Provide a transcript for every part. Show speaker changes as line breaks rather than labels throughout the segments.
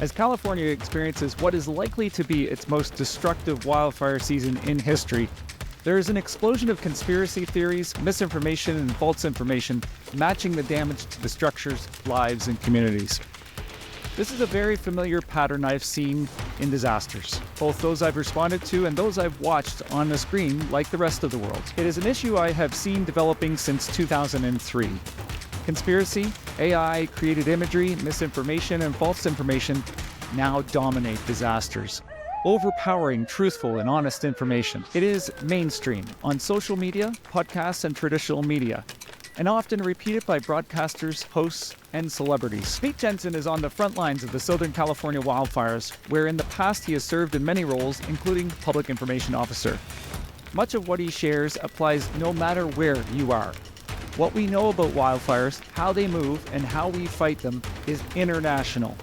as California experiences what is likely to be its most destructive wildfire season in history. There is an explosion of conspiracy theories, misinformation, and false information matching the damage to the structures, lives, and communities. This is a very familiar pattern I've seen in disasters, both those I've responded to and those I've watched on the screen like the rest of the world. It is an issue I have seen developing since 2003. Conspiracy, AI, created imagery, misinformation, and false information now dominate disasters, overpowering truthful and honest information. It is mainstream on social media, podcasts, and traditional media, and often repeated by broadcasters, hosts, and celebrities. Meet Jensen is on the front lines of the Southern California wildfires, where in the past he has served in many roles, including Public Information Officer. Much of what he shares applies no matter where you are. What we know about wildfires, how they move, and how we fight them is international.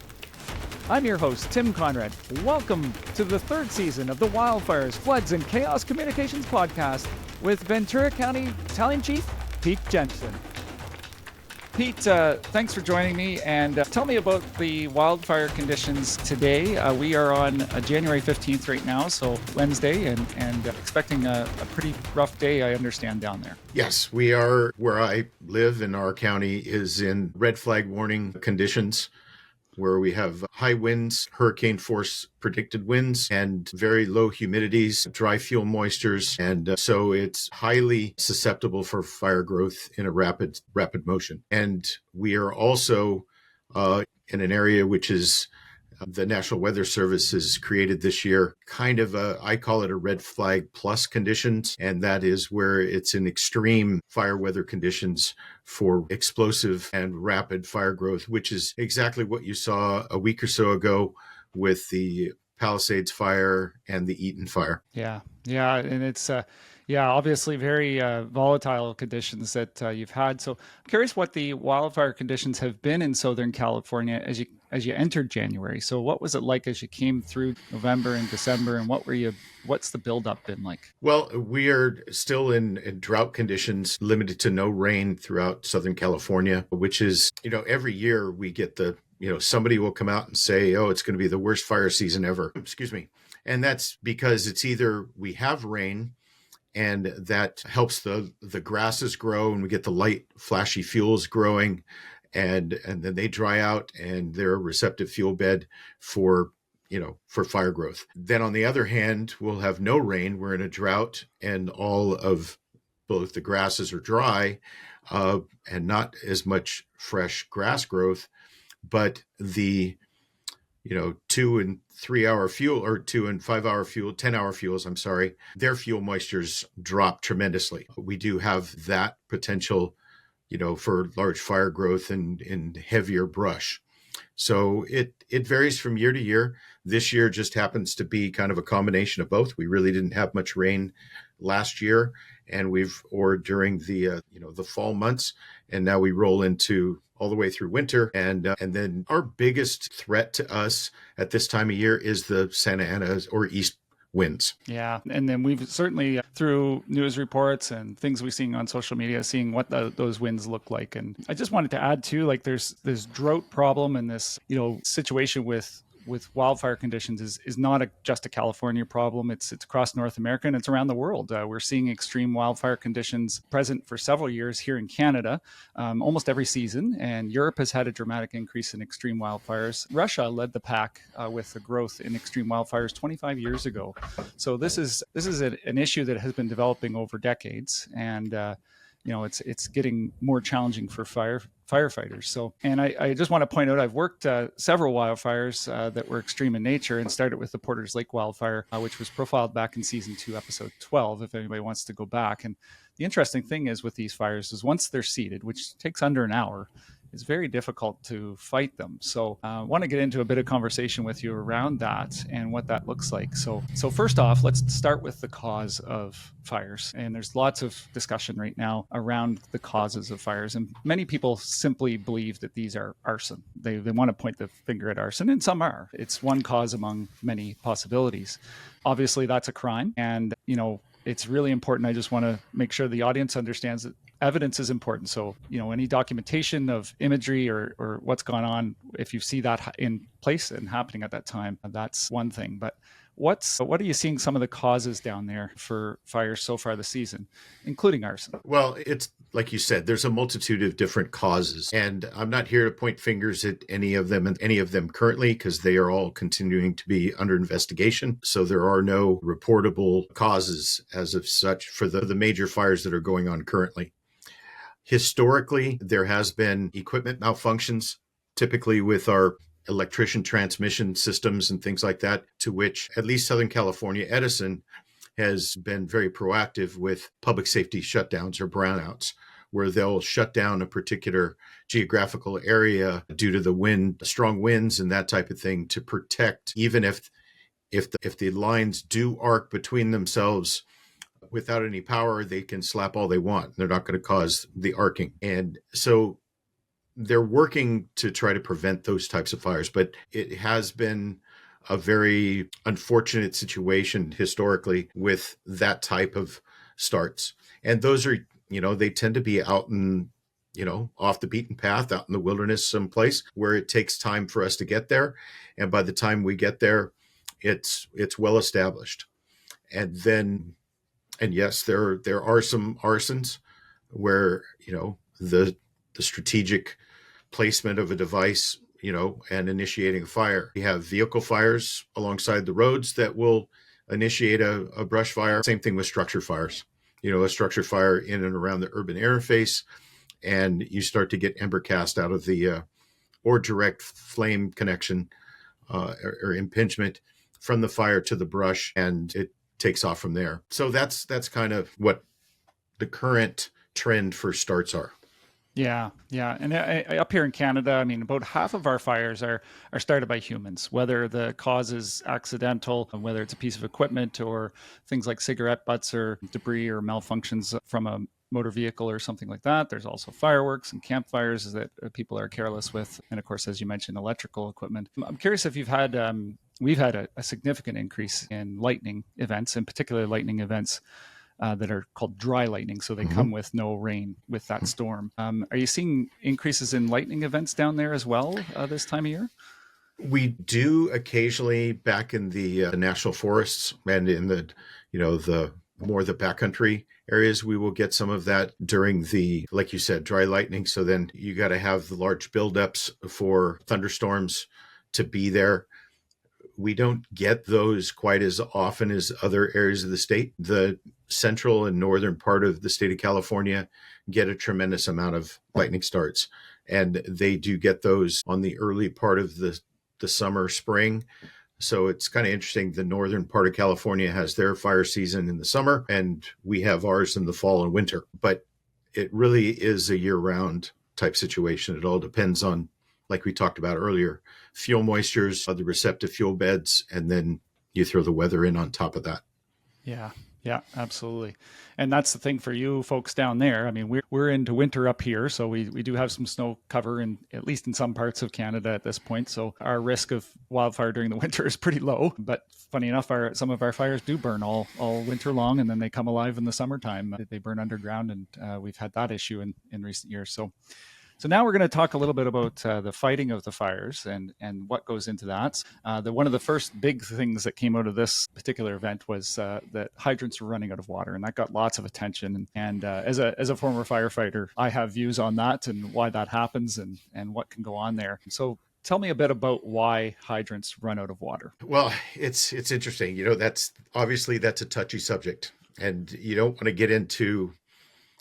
I'm your host, Tim Conrad. Welcome to the third season of the Wildfires, Floods, and Chaos Communications podcast with Ventura County Battalion Chief Pete Jensen. Pete, thanks for joining me, and tell me about the wildfire conditions today. We are on January 15th right now, so Wednesday, and expecting a pretty rough day, I understand, down there.
Yes, we are. Where I live in our county is in red flag warning conditions, where we have high winds, hurricane force predicted winds, and very low humidities, dry fuel moistures. And so it's highly susceptible for fire growth in a rapid motion. And we are also in an area which is the National Weather Service has created this year, kind of I call it a red flag plus conditions. And that is where it's in extreme fire weather conditions for explosive and rapid fire growth, which is exactly what you saw a week or so ago with the Palisades fire and the Eaton fire.
Yeah. And it's, obviously very volatile conditions that you've had. So I'm curious what the wildfire conditions have been in Southern California as you entered January. So what was it like as you came through November and December, and what's the buildup been like?
Well, we are still in drought conditions, limited to no rain throughout Southern California, which is, every year we get somebody will come out and say, oh, it's going to be the worst fire season ever. Excuse me. And that's because it's either we have rain and that helps the grasses grow and we get the light, flashy fuels growing, and then they dry out and they're a receptive fuel bed for fire growth. Then on the other hand, we'll have no rain. We're in a drought and all of both the grasses are dry and not as much fresh grass growth, but the 2 and 3 hour fuel, or 2 and 5 hour fuel, 10-hour fuels, their fuel moistures drop tremendously. We do have that potential, for large fire growth and heavier brush. So it varies from year to year. This year just happens to be kind of a combination of both. We really didn't have much rain last year, and during the fall months, and now we roll into all the way through winter. And then our biggest threat to us at this time of year is the Santa Ana or east winds. Yeah.
And then we've certainly, through news reports and things we've seen on social media, seeing what those winds look like. And I just wanted to add too, like there's this drought problem and this, situation with wildfire conditions is not just a California problem. It's across North America and it's around the world. We're seeing extreme wildfire conditions present for several years here in Canada, almost every season. And Europe has had a dramatic increase in extreme wildfires. Russia led the pack with the growth in extreme wildfires 25 years ago. So this is an issue that has been developing over decades, and it's getting more challenging for firefighters. So, and I just want to point out, I've worked several wildfires that were extreme in nature, and started with the Porter's Lake wildfire, which was profiled back in season 2, episode 12, if anybody wants to go back. And the interesting thing is with these fires is once they're seeded, which takes under an hour, it's very difficult to fight them. So I want to get into a bit of conversation with you around that and what that looks like. So first off, let's start with the cause of fires. And there's lots of discussion right now around the causes of fires. And many people simply believe that these are arson. They want to point the finger at arson, and some are. It's one cause among many possibilities. Obviously, that's a crime. And, it's really important. I just want to make sure the audience understands that evidence is important. So, any documentation of imagery or what's gone on, if you see that in place and happening at that time, that's one thing. But what are you seeing some of the causes down there for fires so far this season, including arson?
Well, it's like you said, there's a multitude of different causes, and I'm not here to point fingers at any of them currently, because they are all continuing to be under investigation. So there are no reportable causes as of such for the major fires that are going on currently. Historically, there has been equipment malfunctions, typically with our electrician transmission systems and things like that, to which at least Southern California Edison has been very proactive with public safety shutdowns or brownouts, where they'll shut down a particular geographical area due to the strong winds and that type of thing, to protect, even if the lines do arc between themselves without any power, they can slap all they want. They're not going to cause the arcing. And so they're working to try to prevent those types of fires, but it has been a very unfortunate situation historically with that type of starts. And those are, they tend to be out in, off the beaten path, out in the wilderness someplace where it takes time for us to get there. And by the time we get there, it's well established. And yes, there are some arsons where, the strategic placement of a device, and initiating a fire. We have vehicle fires alongside the roads that will initiate a brush fire. Same thing with structure fires. A structure fire in and around the urban interface, and you start to get ember cast out of the or direct flame connection or impingement from the fire to the brush, and it takes off from there. So that's kind of what the current trend for starts are.
Yeah. And up here in Canada, about half of our fires are started by humans, whether the cause is accidental, whether it's a piece of equipment or things like cigarette butts or debris or malfunctions from a motor vehicle or something like that. There's also fireworks and campfires that people are careless with. And of course, as you mentioned, electrical equipment. I'm curious if you've had, we've had a significant increase in lightning events, in particular lightning events that are called dry lightning. So they come with no rain with that storm. Are you seeing increases in lightning events down there as well this time of year?
We do occasionally back in the national forests and in the backcountry areas. We will get some of that during the, like you said, dry lightning. So then you got to have the large buildups for thunderstorms to be there. We don't get those quite as often as other areas of the state. The central and northern part of the state of California get a tremendous amount of lightning starts. And they do get those on the early part of the summer, spring. So it's kind of interesting. The northern part of California has their fire season in the summer, and we have ours in the fall and winter. But it really is a year-round type situation. It all depends on, like we talked about earlier, fuel moistures, the receptive fuel beds, and then you throw the weather in on top of that.
Yeah, absolutely. And that's the thing for you folks down there. We're into winter up here, so we do have some snow cover at least in some parts of Canada at this point. So our risk of wildfire during the winter is pretty low. But funny enough, some of our fires do burn all winter long, and then they come alive in the summertime. They burn underground, and we've had that issue in recent years. So now we're going to talk a little bit about the fighting of the fires and what goes into that. One of the first big things that came out of this particular event was that hydrants were running out of water, and that got lots of attention. And as a former firefighter, I have views on that and why that happens and what can go on there. So tell me a bit about why hydrants run out of water.
Well, it's interesting. That's a touchy subject, and you don't want to get into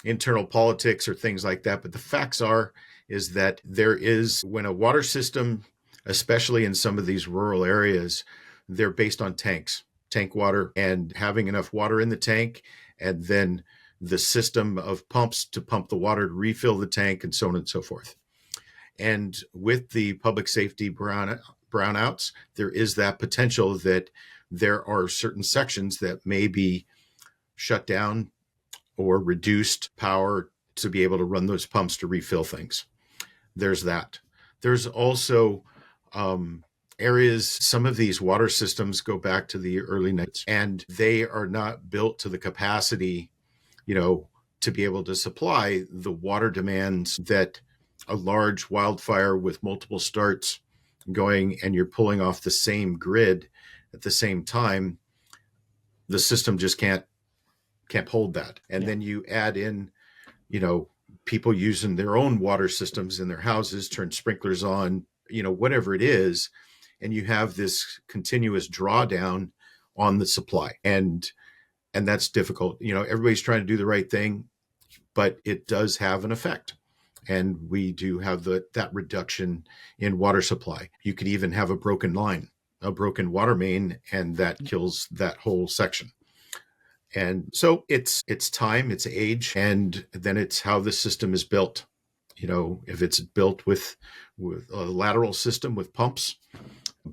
internal politics or things like that. But the facts is that when a water system, especially in some of these rural areas, they're based on tank water, and having enough water in the tank, and then the system of pumps to pump the water to refill the tank, and so on and so forth. And with the public safety brownouts, there is that potential that there are certain sections that may be shut down or reduced power to be able to run those pumps to refill things. There's that. There's also areas, some of these water systems go back to the early 90s, and they are not built to the capacity, to be able to supply the water demands that a large wildfire with multiple starts going, and you're pulling off the same grid at the same time, the system just can't hold that. And then you add in, people using their own water systems in their houses, turn sprinklers on, whatever it is, and you have this continuous drawdown on the supply. And that's difficult. Everybody's trying to do the right thing, but it does have an effect. And we do have that reduction in water supply. You could even have a broken line, a broken water main, and that kills that whole section. And so it's time, it's age, and then it's how the system is built. If it's built with a lateral system with pumps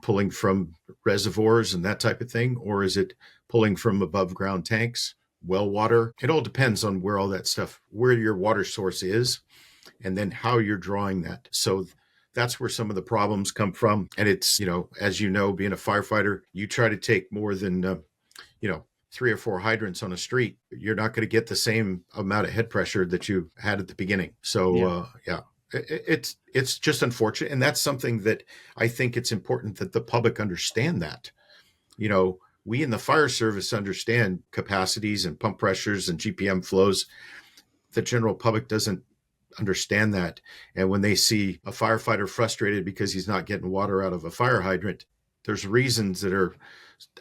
pulling from reservoirs and that type of thing, or is it pulling from above ground tanks, well water? It all depends on where all that stuff, where your water source is, and then how you're drawing that. So that's where some of the problems come from. And it's, as being a firefighter, you try to take more than, 3 or 4 hydrants on a street, you're not going to get the same amount of head pressure that you had at the beginning. So, it's just unfortunate. And that's something that I think it's important that the public understand that. We in the fire service understand capacities and pump pressures and GPM flows. The general public doesn't understand that. And when they see a firefighter frustrated because he's not getting water out of a fire hydrant, there's reasons that are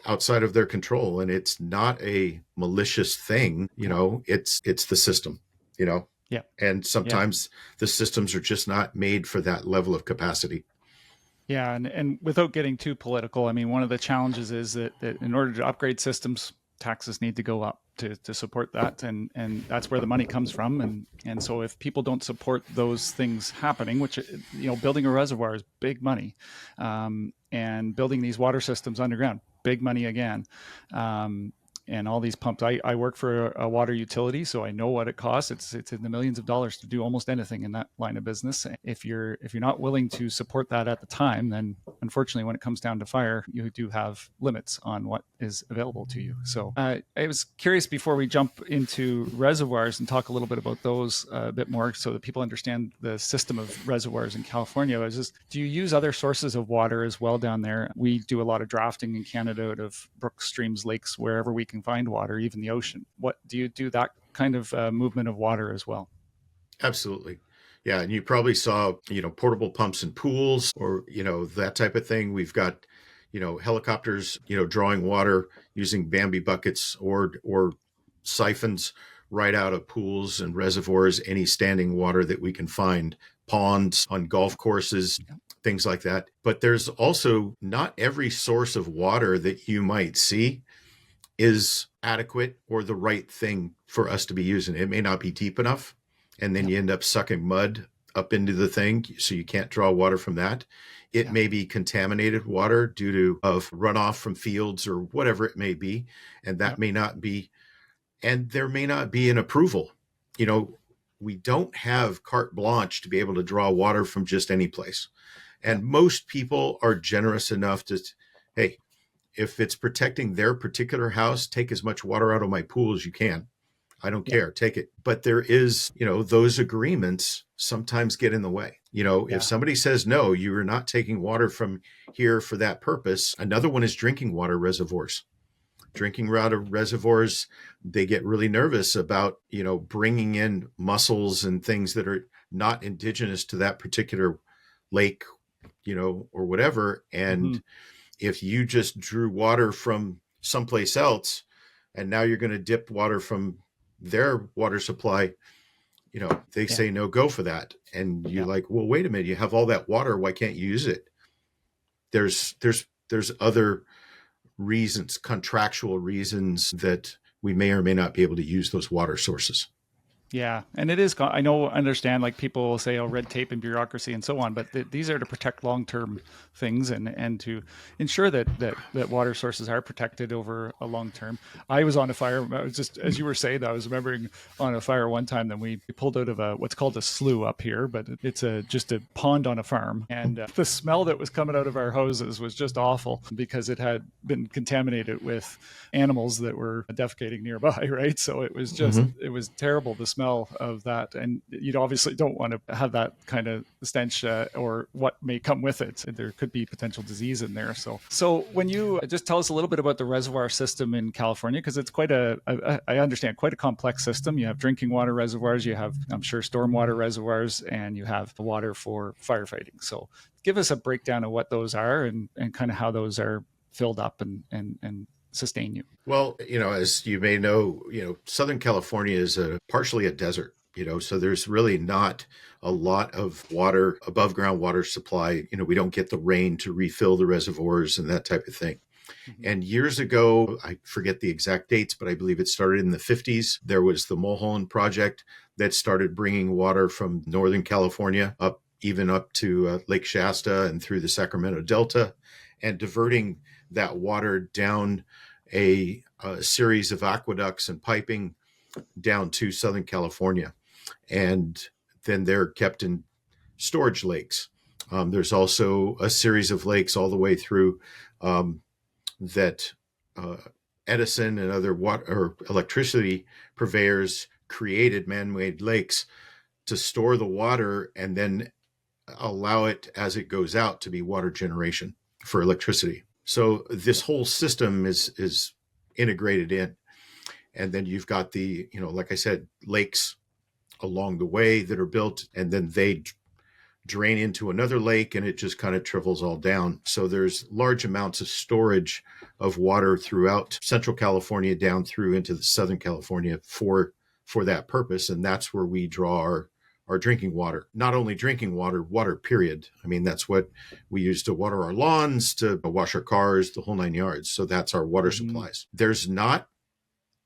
outside of their control, and it's not a malicious thing. It's the system, and sometimes the systems are just not made for that level of capacity.
Yeah. And without getting too political, I mean, one of the challenges is that in order to upgrade systems, taxes need to go up to support that. And that's where the money comes from. And so if people don't support those things happening, which, building a reservoir is big money, and building these water systems underground, big money again. And all these pumps. I work for a water utility, so I know what it costs. It's in the millions of dollars to do almost anything in that line of business. If you're not willing to support that at the time, then unfortunately, when it comes down to fire, you do have limits on what is available to you. So I was curious, before we jump into reservoirs and talk a little bit about those a bit more, so that people understand the system of reservoirs in California. Do you use other sources of water as well down there? We do a lot of drafting in Canada out of brooks, streams, lakes, wherever we can find water, even the ocean. What do you do that kind of movement of water as well?
Absolutely. Yeah. And you probably saw, portable pumps in pools, or, that type of thing. We've got, helicopters, drawing water using Bambi buckets or siphons right out of pools and reservoirs, any standing water that we can find, ponds on golf courses, things like that. But there's also not every source of water that you might see is adequate or the right thing for us to be using. It may not be deep enough, and then you end up sucking mud up into the thing, so you can't draw water from that. It may be contaminated water due to runoff from fields or whatever it may be, and that may not be, and there may not be an approval. We don't have carte blanche to be able to draw water from just any place. And most people are generous enough to, hey, if it's protecting their particular house, take as much water out of my pool as you can. I don't care, take it. But there is, those agreements sometimes get in the way. If somebody says, no, you are not taking water from here for that purpose. Another one is drinking water reservoirs. Drinking water reservoirs, they get really nervous about, bringing in mussels and things that are not indigenous to that particular lake, or whatever. And if you just drew water from someplace else, and now you're going to dip water from their water supply, they say no go for that. And you're like, well, wait a minute, you have all that water, why can't you use it? There's other reasons, contractual reasons, that we may or may not be able to use those water sources.
Yeah, and it is. I know, understand. Like people will say, "Oh, red tape and bureaucracy and so on," but these are to protect long-term things and to ensure that water sources are protected over a long term. I was on a fire. I was just as you were saying, I was remembering on a fire one time that we pulled out of a what's called a slough up here, but it's just a pond on a farm, and the smell that was coming out of our hoses was just awful because it had been contaminated with animals that were defecating nearby, right? So it was just it was terrible, the smell of that, and you obviously don't want to have that kind of stench or what may come with it. There could be potential disease in there. So when you just tell us a little bit about the reservoir system in California, because it's quite I understand, quite a complex system. You have drinking water reservoirs, you have, I'm sure, stormwater reservoirs, and you have water for firefighting. So give us a breakdown of what those are and kind of how those are filled up and sustain you.
Well, as you may know, Southern California is partially a desert, so there's really not a lot of water, above ground water supply. We don't get the rain to refill the reservoirs and that type of thing. And years ago, I forget the exact dates, but I believe it started in the 50s. There was the Mulholland Project that started bringing water from Northern California even up to Lake Shasta and through the Sacramento Delta, and diverting that water down a series of aqueducts and piping down to Southern California. And then they're kept in storage lakes. There's also a series of lakes all the way through that Edison and other water or electricity purveyors created man-made lakes to store the water and then allow it as it goes out to be water generation for electricity. So this whole system is integrated in. And then you've got the, like I said, lakes along the way that are built, and then they drain into another lake and it just kind of trivels all down. So there's large amounts of storage of water throughout Central California down through into the Southern California for that purpose. And that's where we draw our drinking water. Not only drinking water, water period. I mean, that's what we use to water our lawns, to wash our cars, the whole 9 yards. So that's our water supplies. There's not,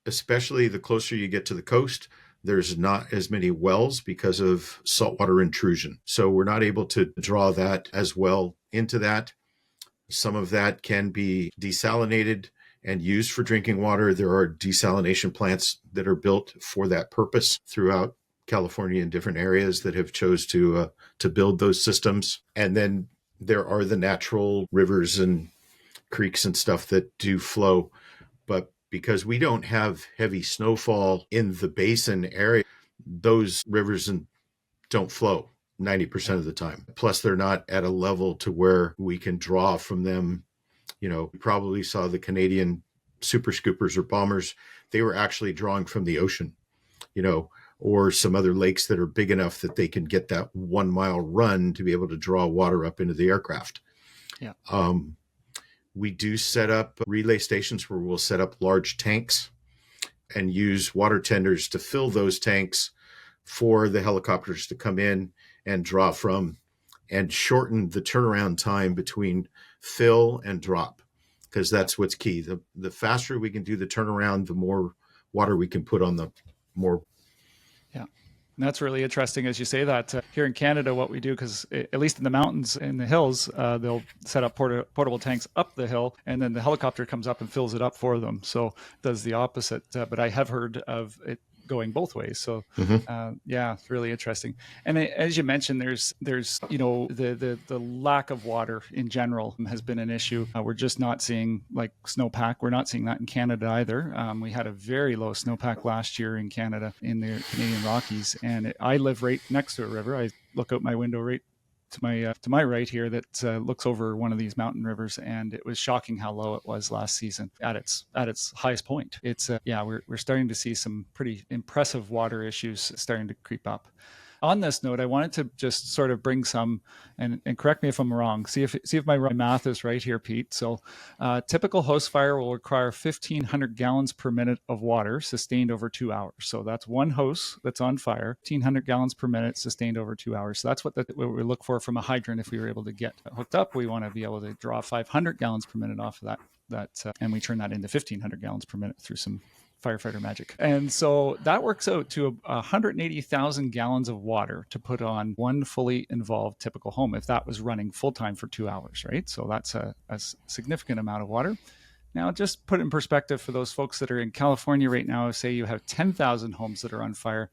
especially the closer you get to the coast, there's not as many wells because of saltwater intrusion. So we're not able to draw that as well into that. Some of that can be desalinated and used for drinking water. There are desalination plants that are built for that purpose throughout California in different areas that have chose to build those systems. And then there are the natural rivers and creeks and stuff that do flow. But because we don't have heavy snowfall in the basin area, those rivers don't flow 90% of the time. Plus, they're not at a level to where we can draw from them. You probably saw the Canadian super scoopers or bombers. They were actually drawing from the ocean, or some other lakes that are big enough that they can get that 1 mile run to be able to draw water up into the aircraft.
Yeah.
We do set up relay stations where we'll set up large tanks and use water tenders to fill those tanks for the helicopters to come in and draw from, and shorten the turnaround time between fill and drop, because that's what's key. The faster we can do the turnaround, the more water we can put on the more.
Yeah. And that's really interesting as you say that. Here in Canada, what we do, because at least in the mountains, in the hills, they'll set up portable tanks up the hill, and then the helicopter comes up and fills it up for them. So it does the opposite. But I have heard of it going both ways. So yeah, it's really interesting. And as you mentioned, there's the lack of water in general has been an issue. We're just not seeing like snowpack. We're not seeing that in Canada either. We had a very low snowpack last year in Canada in the Canadian Rockies, and I live right next to a river. I look out my window right to my right here that looks over one of these mountain rivers, and it was shocking how low it was last season at its highest point. It's we're starting to see some pretty impressive water issues starting to creep up. On this note, I wanted to just sort of bring some, and correct me if I'm wrong, see if my math is right here, Pete. So typical host fire will require 1,500 gallons per minute of water sustained over 2 hours. So that's one hose that's on fire, 1,500 gallons per minute sustained over 2 hours. So that's what we look for from a hydrant. If we were able to get hooked up, we want to be able to draw 500 gallons per minute off of that, and we turn that into 1,500 gallons per minute through some firefighter magic. And so that works out to 180,000 gallons of water to put on one fully involved typical home if that was running full time for 2 hours, right? So that's a significant amount of water. Now, just put it in perspective for those folks that are in California right now, say you have 10,000 homes that are on fire,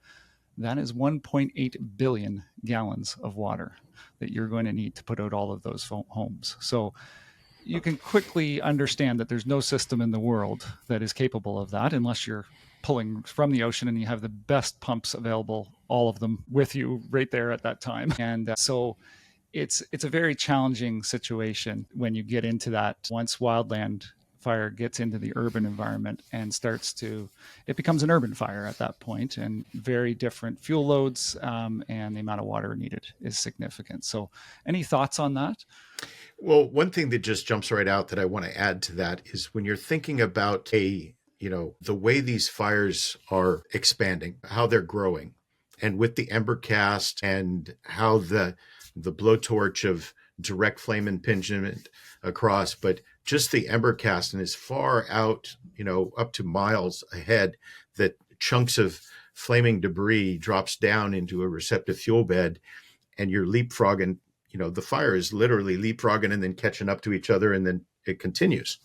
that is 1.8 billion gallons of water that you're going to need to put out all of those homes. So you can quickly understand that there's no system in the world that is capable of that unless you're pulling from the ocean and you have the best pumps available, all of them with you right there at that time. And so it's a very challenging situation when you get into that. Once wildland fire gets into the urban environment and it becomes an urban fire at that point, and very different fuel loads, and the amount of water needed is significant. So any thoughts on that?
Well, one thing that just jumps right out that I want to add to that is when you're thinking about the way these fires are expanding, how they're growing, and with the ember cast and how the blowtorch of direct flame impingement across, but just the ember cast and as far out, up to miles ahead, that chunks of flaming debris drops down into a receptive fuel bed, and you're leapfrogging. The fire is literally leapfrogging and then catching up to each other, and then it continues.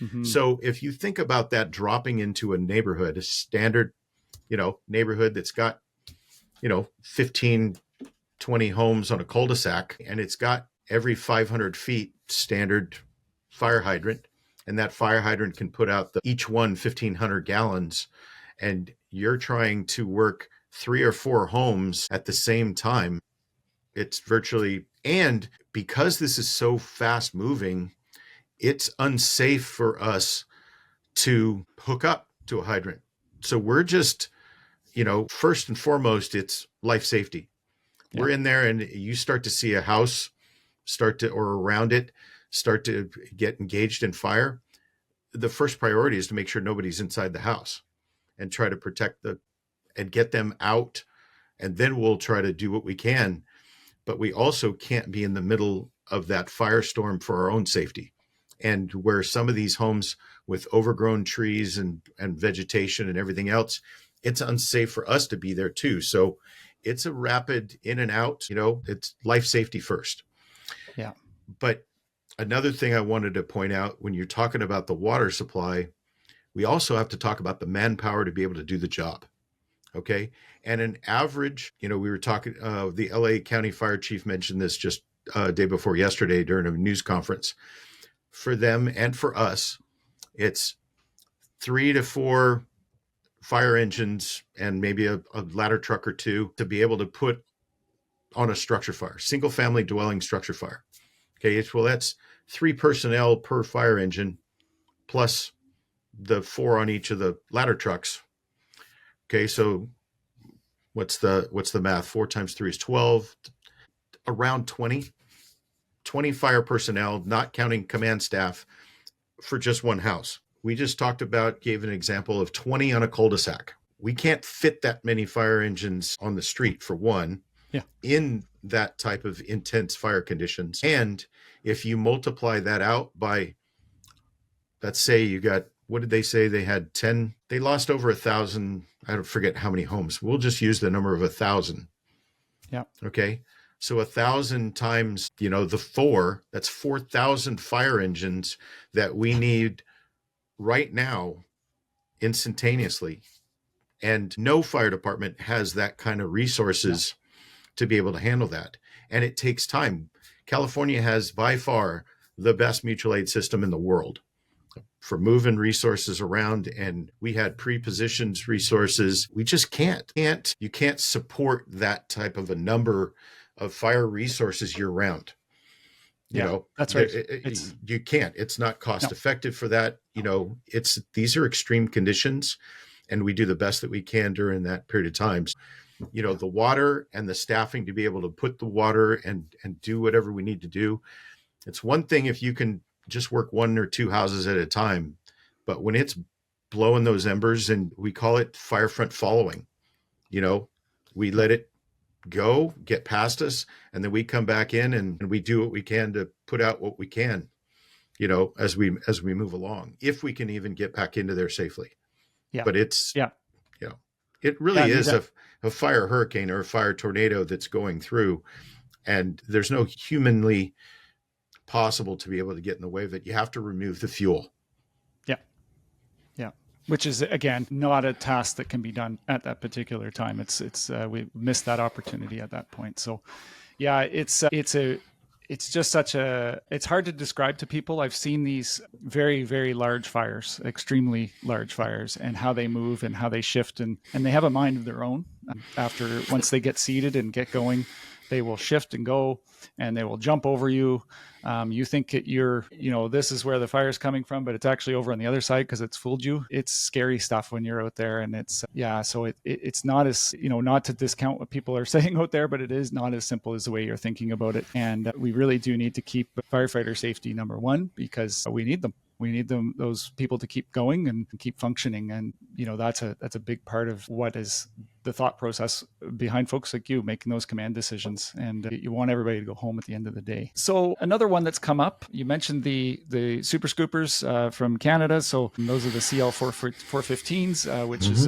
Mm-hmm. So if you think about that dropping into a neighborhood, a standard, neighborhood that's got, 15, 20 homes on a cul-de-sac, and it's got every 500 feet standard fire hydrant, and that fire hydrant can put out each one 1,500 gallons, and you're trying to work 3 or 4 homes at the same time. It's virtually, and because this is so fast moving, it's unsafe for us to hook up to a hydrant. So we're just, first and foremost, it's life safety. Yeah. We're in there and you start to see a house or around it start to get engaged in fire. The first priority is to make sure nobody's inside the house and try to protect and get them out. And then we'll try to do what we can. But we also can't be in the middle of that firestorm for our own safety. And where some of these homes with overgrown trees and vegetation and everything else, it's unsafe for us to be there too. So it's a rapid in and out, it's life safety first.
Yeah.
But another thing I wanted to point out, when you're talking about the water supply, we also have to talk about the manpower to be able to do the job. Okay. And an average, we were talking, the LA County Fire Chief mentioned this just day before yesterday during a news conference. For them and for us, it's 3 to 4 fire engines and maybe a ladder truck or 2 to be able to put on a structure fire, single family dwelling structure fire. Okay. That's 3 personnel per fire engine plus the 4 on each of the ladder trucks. Okay. So what's the math? 4 times 3 is 12, around 20 fire personnel, not counting command staff, for just one house. We just gave an example of 20 on a cul-de-sac. We can't fit that many fire engines on the street, for one, in that type of intense fire conditions. And if you multiply that out by, let's say you got, what did they say? They had 10, they lost over 1,000. I don't forget how many homes. We'll just use the number of 1,000.
Yeah.
Okay. So 1,000 times, the 4, that's 4,000 fire engines that we need right now, instantaneously. And no fire department has that kind of resources to be able to handle that. And it takes time. California has by far the best mutual aid system in the world for moving resources around. And we had pre-positioned resources. We just you can't support that type of a number of fire resources year round.
That's right.
You can't. It's not cost effective for that. These are extreme conditions, and we do the best that we can during that period of time. The water and the staffing to be able to put the water and do whatever we need to do. It's one thing if you can just work 1 or 2 houses at a time, but when it's blowing those embers, and we call it fire front following, we let it go, get past us, and then we come back in and we do what we can to put out what we can, as we move along, if we can even get back into there safely.
Yeah.
but it's,
Yeah.
you know, it
Yeah.
really
And
is a fire hurricane or a fire tornado that's going through, and there's no humanly possible to be able to get in the way of it. You have to remove the fuel.
yeah. Yeah. Which is again not a task that can be done at that particular time. We missed that opportunity at that point. So yeah, it's just such a, it's hard to describe to people. I've seen these very, very large fires, extremely large fires, and how they move and how they shift, and they have a mind of their own. After, once they get seated and get going, they will shift and go, and they will jump over you. You think this is where the fire is coming from, but it's actually over on the other side because it's fooled you. It's scary stuff when you're out there, and it's not as, not to discount what people are saying out there, but it is not as simple as the way you're thinking about it. And we really do need to keep firefighter safety number one, because we need them. We need those people to keep going and keep functioning. And, that's a big part of what is the thought process behind folks like you making those command decisions. And you want everybody to go home at the end of the day. So another one that's come up, you mentioned the Super Scoopers from Canada. So those are the CL 415s, which is,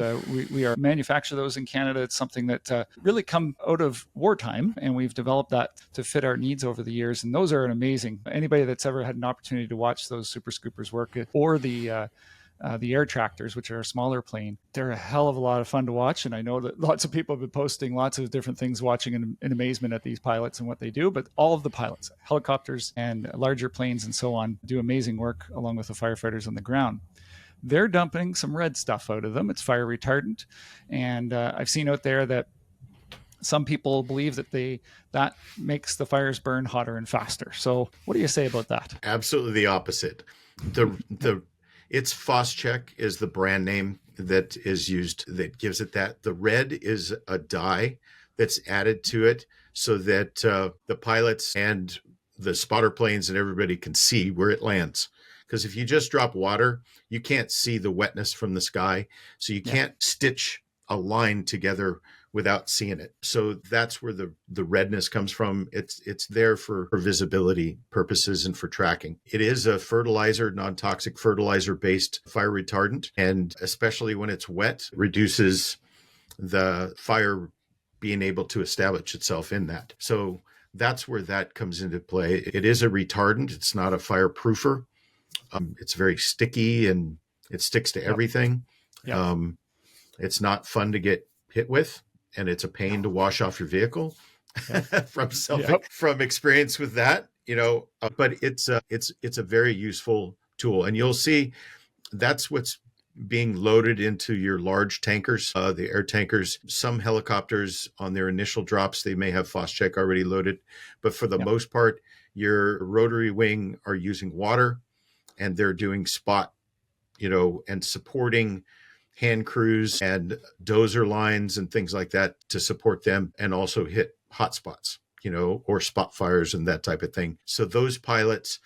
we are manufacture those in Canada. It's something that really come out of wartime, and we've developed that to fit our needs over the years. And those are amazing. Anybody that's ever had an opportunity to watch those Super Scoopers work, or the air tractors, which are a smaller plane, they're a hell of a lot of fun to watch. And I know that lots of people have been posting lots of different things, watching in amazement at these pilots and what they do. But all of the pilots, helicopters and larger planes and so on, do amazing work along with the firefighters on the ground. They're dumping some red stuff out of them. It's fire retardant. And I've seen out there that some people believe that makes the fires burn hotter and faster. So what do you say about that?
Absolutely the opposite. It's Phosgene is the brand name that is used that gives it that. The red is a dye that's added to it so that the pilots and the spotter planes and everybody can see where it lands. Because if you just drop water, you can't see the wetness from the sky. So you can't stitch a line together without seeing it. So that's where the redness comes from. It's there for visibility purposes and for tracking. It is a fertilizer, non-toxic fertilizer-based fire retardant, and especially when it's wet, reduces the fire being able to establish itself in that. So that's where that comes into play. It is a retardant. It's not a fireproofer. It's very sticky and it sticks to everything. Yep. It's not fun to get hit with, and it's a pain to wash off your vehicle. From experience with that, but it's a very useful tool, and you'll see that's what's being loaded into your large tankers, the air tankers. Some helicopters on their initial drops, they may have Phosgene already loaded, but for the most part, your rotary wing are using water, and they're doing spot, and supporting hand crews and dozer lines and things like that to support them, and also hit hot spots, or spot fires and that type of thing. So those pilots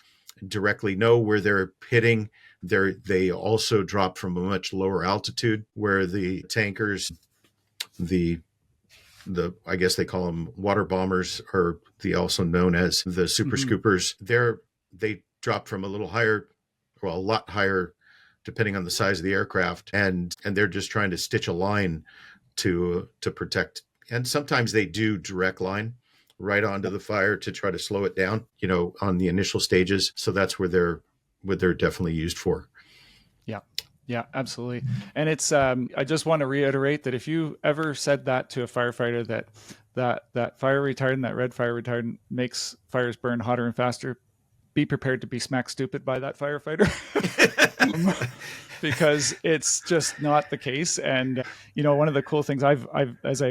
directly know where they're hitting. They also drop from a much lower altitude, where the tankers, the I guess they call them water bombers, or also known as the Super Scoopers. They drop from a little higher, or a lot higher, depending on the size of the aircraft, and they're just trying to stitch a line to protect. And sometimes they do direct line right onto the fire to try to slow it down, on the initial stages. So that's where they're definitely used for.
Yeah, absolutely. And it's I just want to reiterate that if you ever said that to a firefighter, that fire retardant, that red fire retardant, makes fires burn hotter and faster, be prepared to be smack stupid by that firefighter. Because it's just not the case. And one of the cool things I've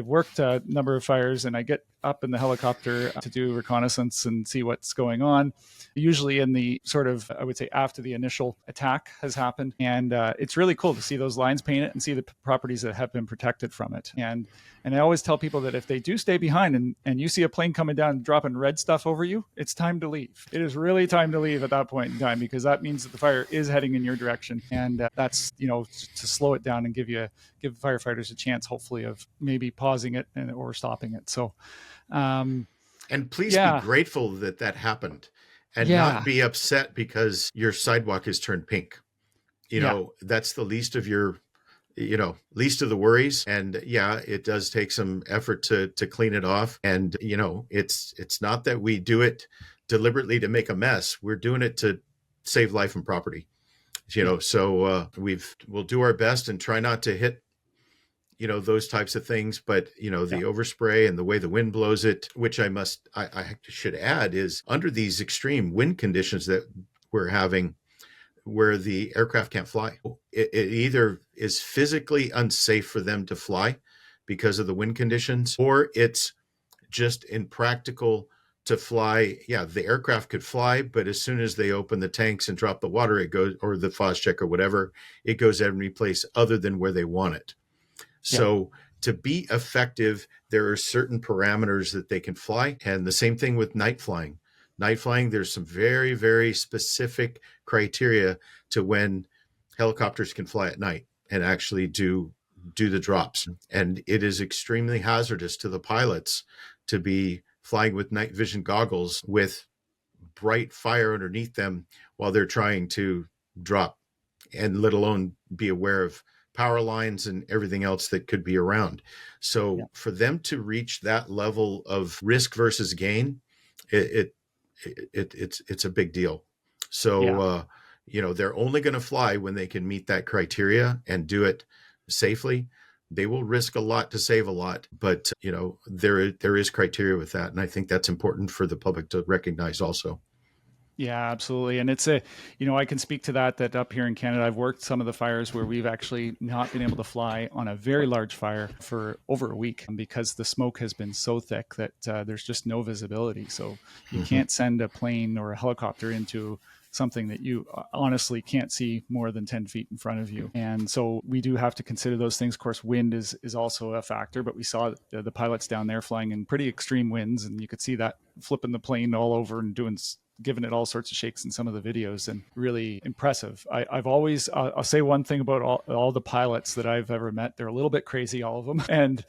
worked a number of fires, and I get up in the helicopter to do reconnaissance and see what's going on, usually in the sort of, I would say, after the initial attack has happened. And it's really cool to see those lines painted and see the properties that have been protected from it. And I always tell people that if they do stay behind and you see a plane coming down and dropping red stuff over you, it's time to leave. It is really time to leave at that point in time, because that means that the fire is heading in your direction. And that's, to slow it down and give firefighters a chance, hopefully, of maybe pausing it or stopping it. So,
and please be grateful that happened, and not be upset because your sidewalk is turned pink. That's the least of your least of the worries. And yeah, it does take some effort to clean it off. And, it's not that we do it deliberately to make a mess. We're doing it to save life and property, so we'll do our best and try not to hit those types of things. But the overspray and the way the wind blows it, which I should add, is under these extreme wind conditions that we're having, where the aircraft can't fly, it either is physically unsafe for them to fly because of the wind conditions, or it's just impractical to fly. Yeah, the aircraft could fly, but as soon as they open the tanks and drop the water, it goes, or the FOS check or whatever, it goes every place other than where they want it. So to be effective, there are certain parameters that they can fly. And the same thing with night flying. Night flying, there's some very, very specific criteria to when helicopters can fly at night and actually do the drops. And it is extremely hazardous to the pilots to be flying with night vision goggles with bright fire underneath them while they're trying to drop, and let alone be aware of power lines and everything else that could be around. So for them to reach that level of risk versus gain, it's a big deal. So they're only going to fly when they can meet that criteria and do it safely. They will risk a lot to save a lot, but there is criteria with that, and I think that's important for the public to recognize also.
Yeah, absolutely. And it's I can speak to that up here in Canada, I've worked some of the fires where we've actually not been able to fly on a very large fire for over a week because the smoke has been so thick that there's just no visibility. So you can't send a plane or a helicopter into something that you honestly can't see more than 10 feet in front of you. And so we do have to consider those things. Of course, wind is also a factor, but we saw the pilots down there flying in pretty extreme winds, and you could see that flipping the plane all over and giving it all sorts of shakes in some of the videos, and really impressive. I've always, I'll say one thing about all the pilots that I've ever met. They're a little bit crazy, all of them. And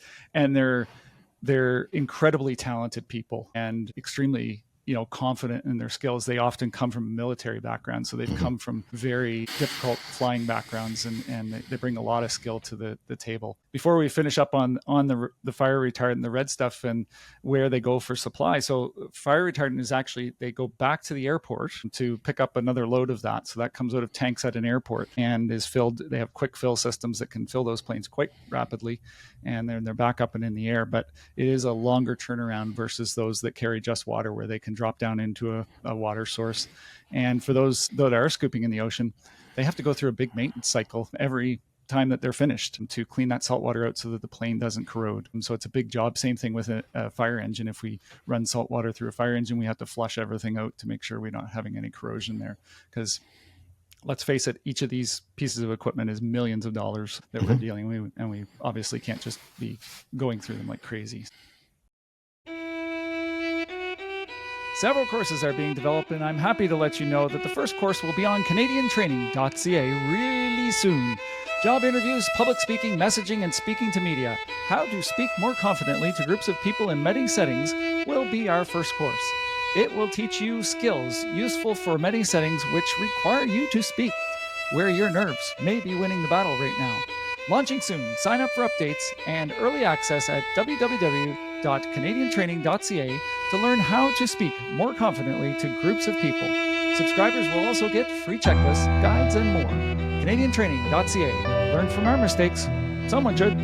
they're incredibly talented people and extremely, confident in their skills. They often come from a military background. So they've come from very difficult flying backgrounds, and they bring a lot of skill to the table. Before we finish up on the fire retardant, the red stuff, and where they go for supply. So fire retardant is actually, they go back to the airport to pick up another load of that. So that comes out of tanks at an airport and is filled. They have quick fill systems that can fill those planes quite rapidly, and they're back up and in the air. But it is a longer turnaround versus those that carry just water, where they can drop down into a water source. And for those that are scooping in the ocean, they have to go through a big maintenance cycle every time that they're finished to clean that salt water out so that the plane doesn't corrode. And so it's a big job. Same thing with a fire engine. If we run salt water through a fire engine, we have to flush everything out to make sure we're not having any corrosion there. Because let's face it, each of these pieces of equipment is millions of dollars that we're dealing with, and we obviously can't just be going through them like crazy. Several courses are being developed, and I'm happy to let you know that the first course will be on CanadianTraining.ca really soon. Job interviews, public speaking, messaging, and speaking to media. How to speak more confidently to groups of people in many settings will be our first course. It will teach you skills useful for many settings which require you to speak, where your nerves may be winning the battle right now. Launching soon. Sign up for updates and early access at www.canadiantraining.ca to learn how to speak more confidently to groups of people. Subscribers will also get free checklists, guides, and more. CanadianTraining.ca. Learn from our mistakes. Someone should.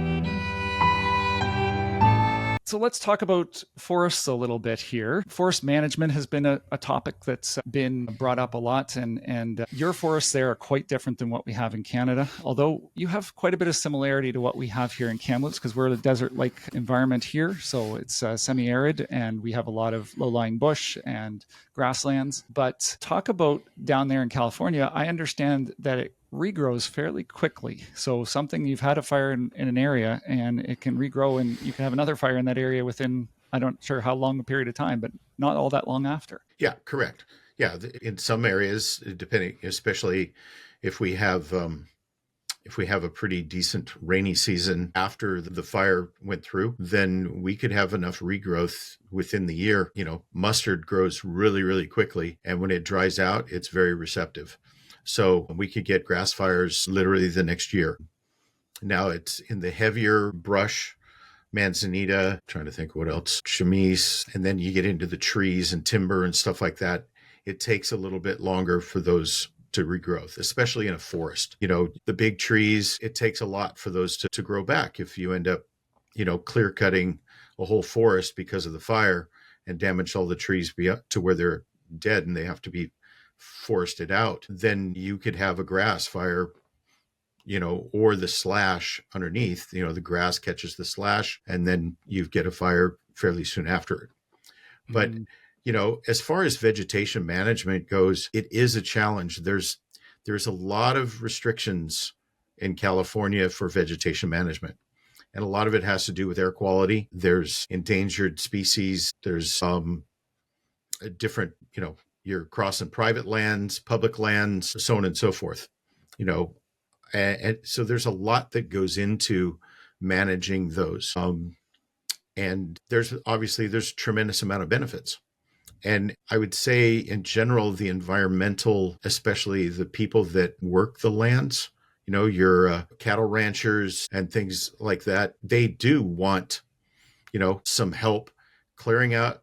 So let's talk about forests a little bit here. Forest management has been a topic that's been brought up a lot, and your forests there are quite different than what we have in Canada, although you have quite a bit of similarity to what we have here in Kamloops, because we're in a desert-like environment here, so it's semi-arid, and we have a lot of low-lying bush and grasslands. But talk about down there in California, I understand that it regrows fairly quickly. So something, you've had a fire in an area and it can regrow, and you can have another fire in that area within, I don't sure how long a period of time, but not all that long after.
Yeah, correct. Yeah, in some areas, depending, especially if we have a pretty decent rainy season after the fire went through, then we could have enough regrowth within the year. Mustard grows really, really quickly, and when it dries out, it's very receptive. So we could get grass fires literally the next year. Now it's in the heavier brush, manzanita, trying to think what else, chamise, and then you get into the trees and timber and stuff like that. It takes a little bit longer for those to regrowth, especially in a forest. The big trees, it takes a lot for those to grow back. If you end up, clear cutting a whole forest because of the fire and damage all the trees to where they're dead and they have to be forested out, then you could have a grass fire, or the slash underneath, the grass catches the slash and then you get a fire fairly soon after it. But, as far as vegetation management goes, it is a challenge. There's a lot of restrictions in California for vegetation management. And a lot of it has to do with air quality. There's endangered species. There's different, you're crossing private lands, public lands, so on and so forth, and so there's a lot that goes into managing those. And there's tremendous amount of benefits. And I would say in general, the environmental, especially the people that work the lands, your cattle ranchers and things like that, they do want, some help clearing out,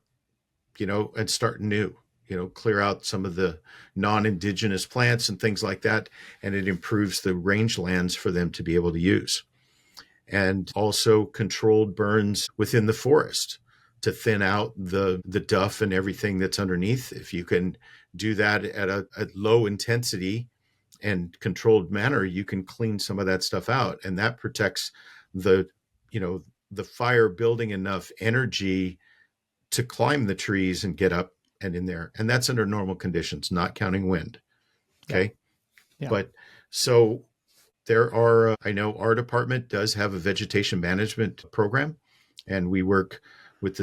and starting new, clear out some of the non-indigenous plants and things like that. And it improves the rangelands for them to be able to use. And also controlled burns within the forest to thin out the duff and everything that's underneath. If you can do that at a low intensity and controlled manner, you can clean some of that stuff out. And that protects the fire building enough energy to climb the trees and get up and in there. And that's under normal conditions, not counting wind. Okay.
Yeah.
But so there are, I know our department does have a vegetation management program, and we work with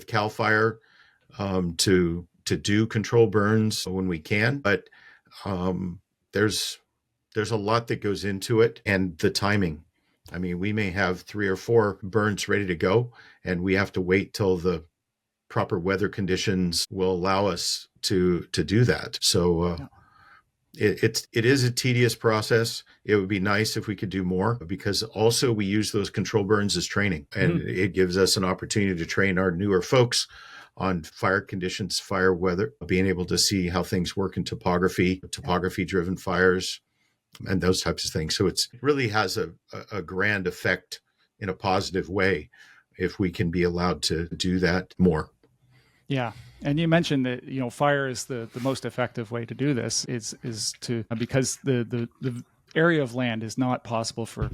CAL FIRE to do control burns when we can. But there's a lot that goes into it, and the timing. I mean, we may have 3 or 4 burns ready to go, and we have to wait till the proper weather conditions will allow us to do that. So it is a tedious process. It would be nice if we could do more, because also we use those control burns as training, and it gives us an opportunity to train our newer folks on fire conditions, fire weather, being able to see how things work in topography driven fires, and those types of things. So it really has a grand effect in a positive way if we can be allowed to do that more.
Yeah. And you mentioned that, fire is the most effective way to do this is to, because the area of land is not possible for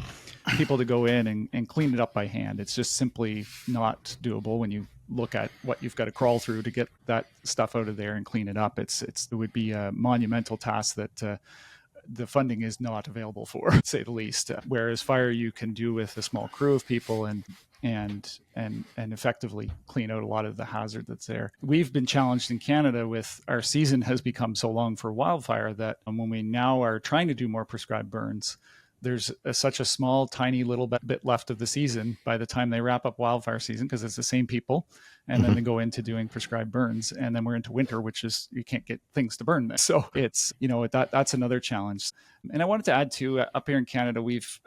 people to go in and clean it up by hand. It's just simply not doable when you look at what you've got to crawl through to get that stuff out of there and clean it up. It would be a monumental task that the funding is not available for, to say the least. Whereas fire you can do with a small crew of people and effectively clean out a lot of the hazard that's there. We've been challenged in Canada with our season has become so long for wildfire that when we now are trying to do more prescribed burns, there's such a small, tiny little bit left of the season by the time they wrap up wildfire season, because it's the same people. And then they go into doing prescribed burns. And then we're into winter, which is you can't get things to burn there. So it's, that's another challenge. And I wanted to add too, up here in Canada, we've,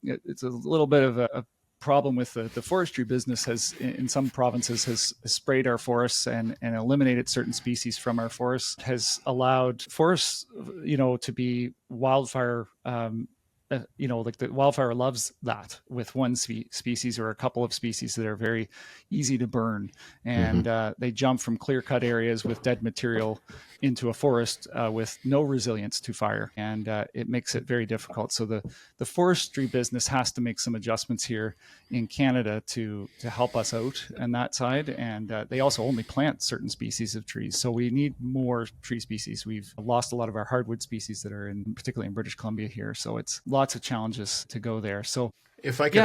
it's a little bit of a problem with the forestry business has in some provinces has sprayed our forests and eliminated certain species from our forests, has allowed forests, to be wildfire, like the wildfire loves that with one species or a couple of species that are very easy to burn. And they jump from clear cut areas with dead material into a forest with no resilience to fire. And it makes it very difficult. So the forestry business has to make some adjustments here in Canada to help us out on that side. And they also only plant certain species of trees. So we need more tree species. We've lost a lot of our hardwood species that are particularly in British Columbia here. So it's lots of challenges to go there. So
if I could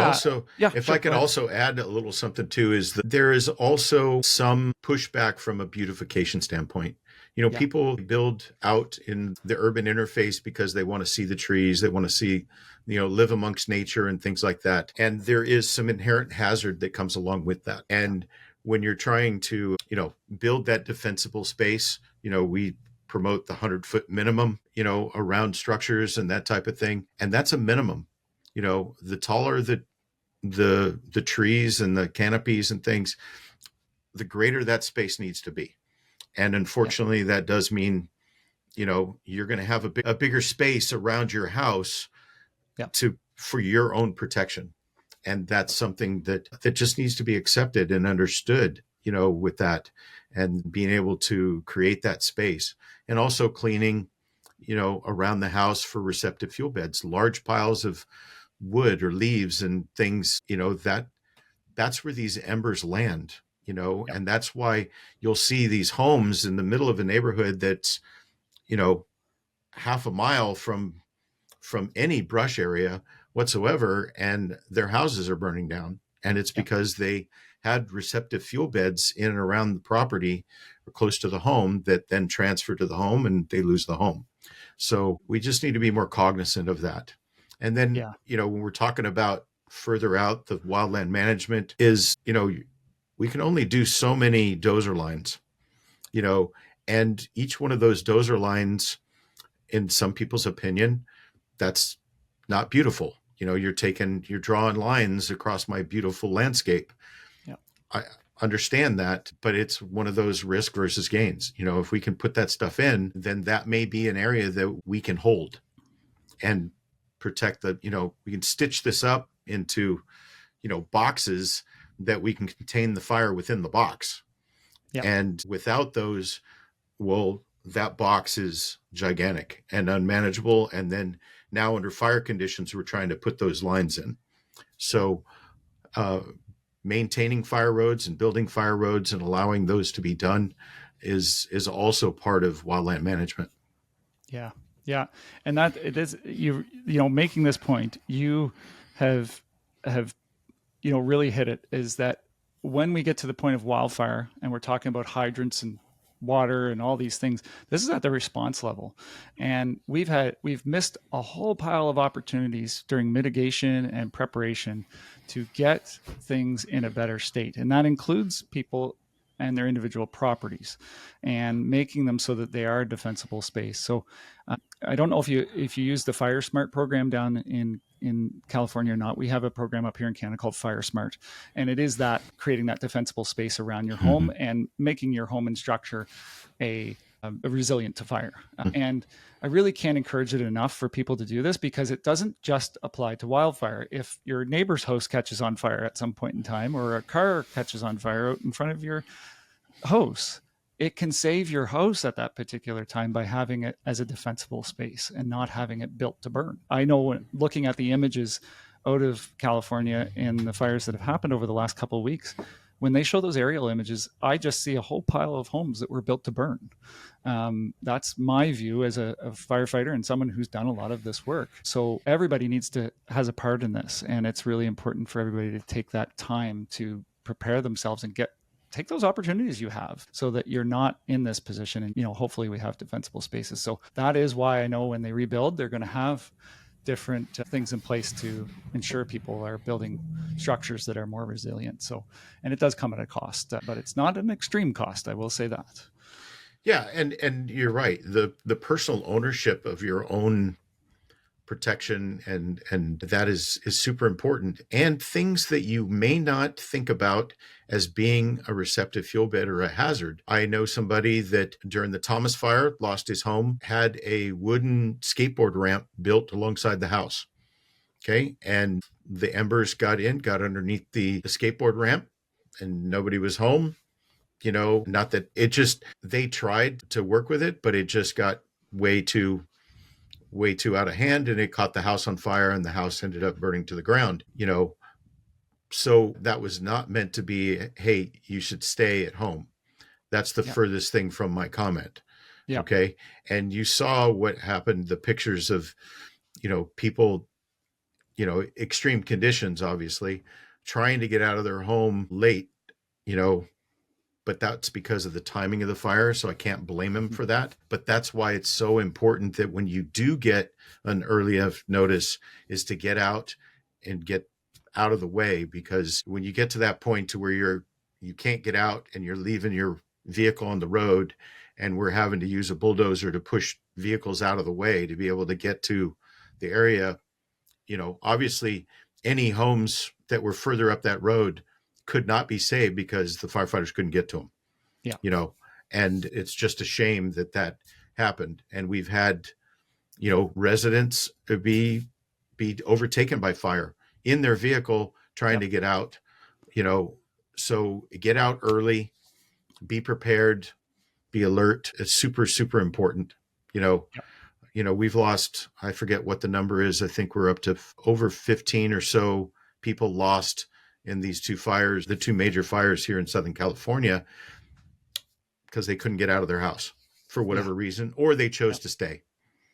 also add a little something too, is that there is also some pushback from a beautification standpoint. People build out in the urban interface because they want to see the trees, they want to see, live amongst nature and things like that. And there is some inherent hazard that comes along with that. And when you're trying to, build that defensible space, we promote the 100-foot minimum, around structures and that type of thing. And that's a minimum. The taller the trees and the canopies and things, the greater that space needs to be. And
Yeah.
unfortunately, that does mean, you're going to have a bigger space around your house
Yeah.
for your own protection. And that's something that just needs to be accepted and understood, with that, and being able to create that space, and also cleaning, around the house for receptive fuel beds, large piles of wood or leaves and things, that's where these embers land,
Yeah.
and that's why you'll see these homes in the middle of a neighborhood that's, you know, half a mile from any brush area whatsoever, and their houses are burning down. And it's
Yeah.
because they had receptive fuel beds in and around the property or close to the home that then transfer to the home and they lose the home. So we just need to be more cognizant of that. And then,
Yeah.
when we're talking about further out, the wildland management is, we can only do so many dozer lines, you know, and each one of those dozer lines, in some people's opinion, that's not beautiful. You're drawing lines across my beautiful landscape.
Yeah.
I understand that, but it's one of those risk versus gains. If we can put that stuff in, then that may be an area that we can hold and protect we can stitch this up into, boxes that we can contain the fire within the box.
Yeah.
And without those, well, that box is gigantic and unmanageable. And then now under fire conditions, we're trying to put those lines in. So maintaining fire roads and building fire roads and allowing those to be done is also part of wildland management.
Yeah. Yeah. And that it is, making this point, you have really hit it, is that when we get to the point of wildfire and we're talking about hydrants and water and all these things, this is at the response level. And we've missed a whole pile of opportunities during mitigation and preparation to get things in a better state. And that includes people and their individual properties and making them so that they are a defensible space. So I don't know if you use the Fire Smart program down in California or not. We have a program up here in Canada called Fire Smart, and it is that creating that defensible space around your home and making your home and structure a resilient to fire. And I really can't encourage it enough for people to do this, because it doesn't just apply to wildfire. If your neighbor's house catches on fire at some point in time, or a car catches on fire out in front of your house, it can save your house at that particular time by having it as a defensible space and not having it built to burn. I know, when looking at the images out of California in the fires that have happened over the last couple of weeks, when they show those aerial images, I just see a whole pile of homes that were built to burn. That's my view as a firefighter and someone who's done a lot of this work. So everybody has a part in this, and it's really important for everybody to take that time to prepare themselves and take those opportunities you have, so that you're not in this position. And, hopefully we have defensible spaces. So that is why I know when they rebuild, they're going to have different things in place to ensure people are building structures that are more resilient. So, and it does come at a cost, but it's not an extreme cost. I will say that.
Yeah. And you're right. The personal ownership of your own protection and that is super important, and things that you may not think about as being a receptive fuel bed or a hazard. I know somebody that during the Thomas fire lost his home, had a wooden skateboard ramp built alongside the house. Okay. And the embers got underneath the skateboard ramp, and nobody was home. Not that they tried to work with it, but it just got way too out of hand, and it caught the house on fire, and the house ended up burning to the ground. So that was not meant to be, hey, you should stay at home. That's the furthest thing from my comment.
Yeah.
Okay. And you saw what happened, the pictures of, people, extreme conditions, obviously trying to get out of their home late, but that's because of the timing of the fire. So I can't blame him for that. But that's why it's so important that when you do get an early enough notice, is to get out and get out of the way. Because when you get to that point to where you can't get out and you're leaving your vehicle on the road, and we're having to use a bulldozer to push vehicles out of the way to be able to get to the area, obviously any homes that were further up that road could not be saved because the firefighters couldn't get to them,
Yeah.
And it's just a shame that happened. And we've had, residents be overtaken by fire in their vehicle trying to get out, so get out early, be prepared, be alert. It's super, super important. We've lost, I forget what the number is. I think we're up to over 15 or so people lost in these two fires, the two major fires here in Southern California, because they couldn't get out of their house for whatever reason, or they chose to stay.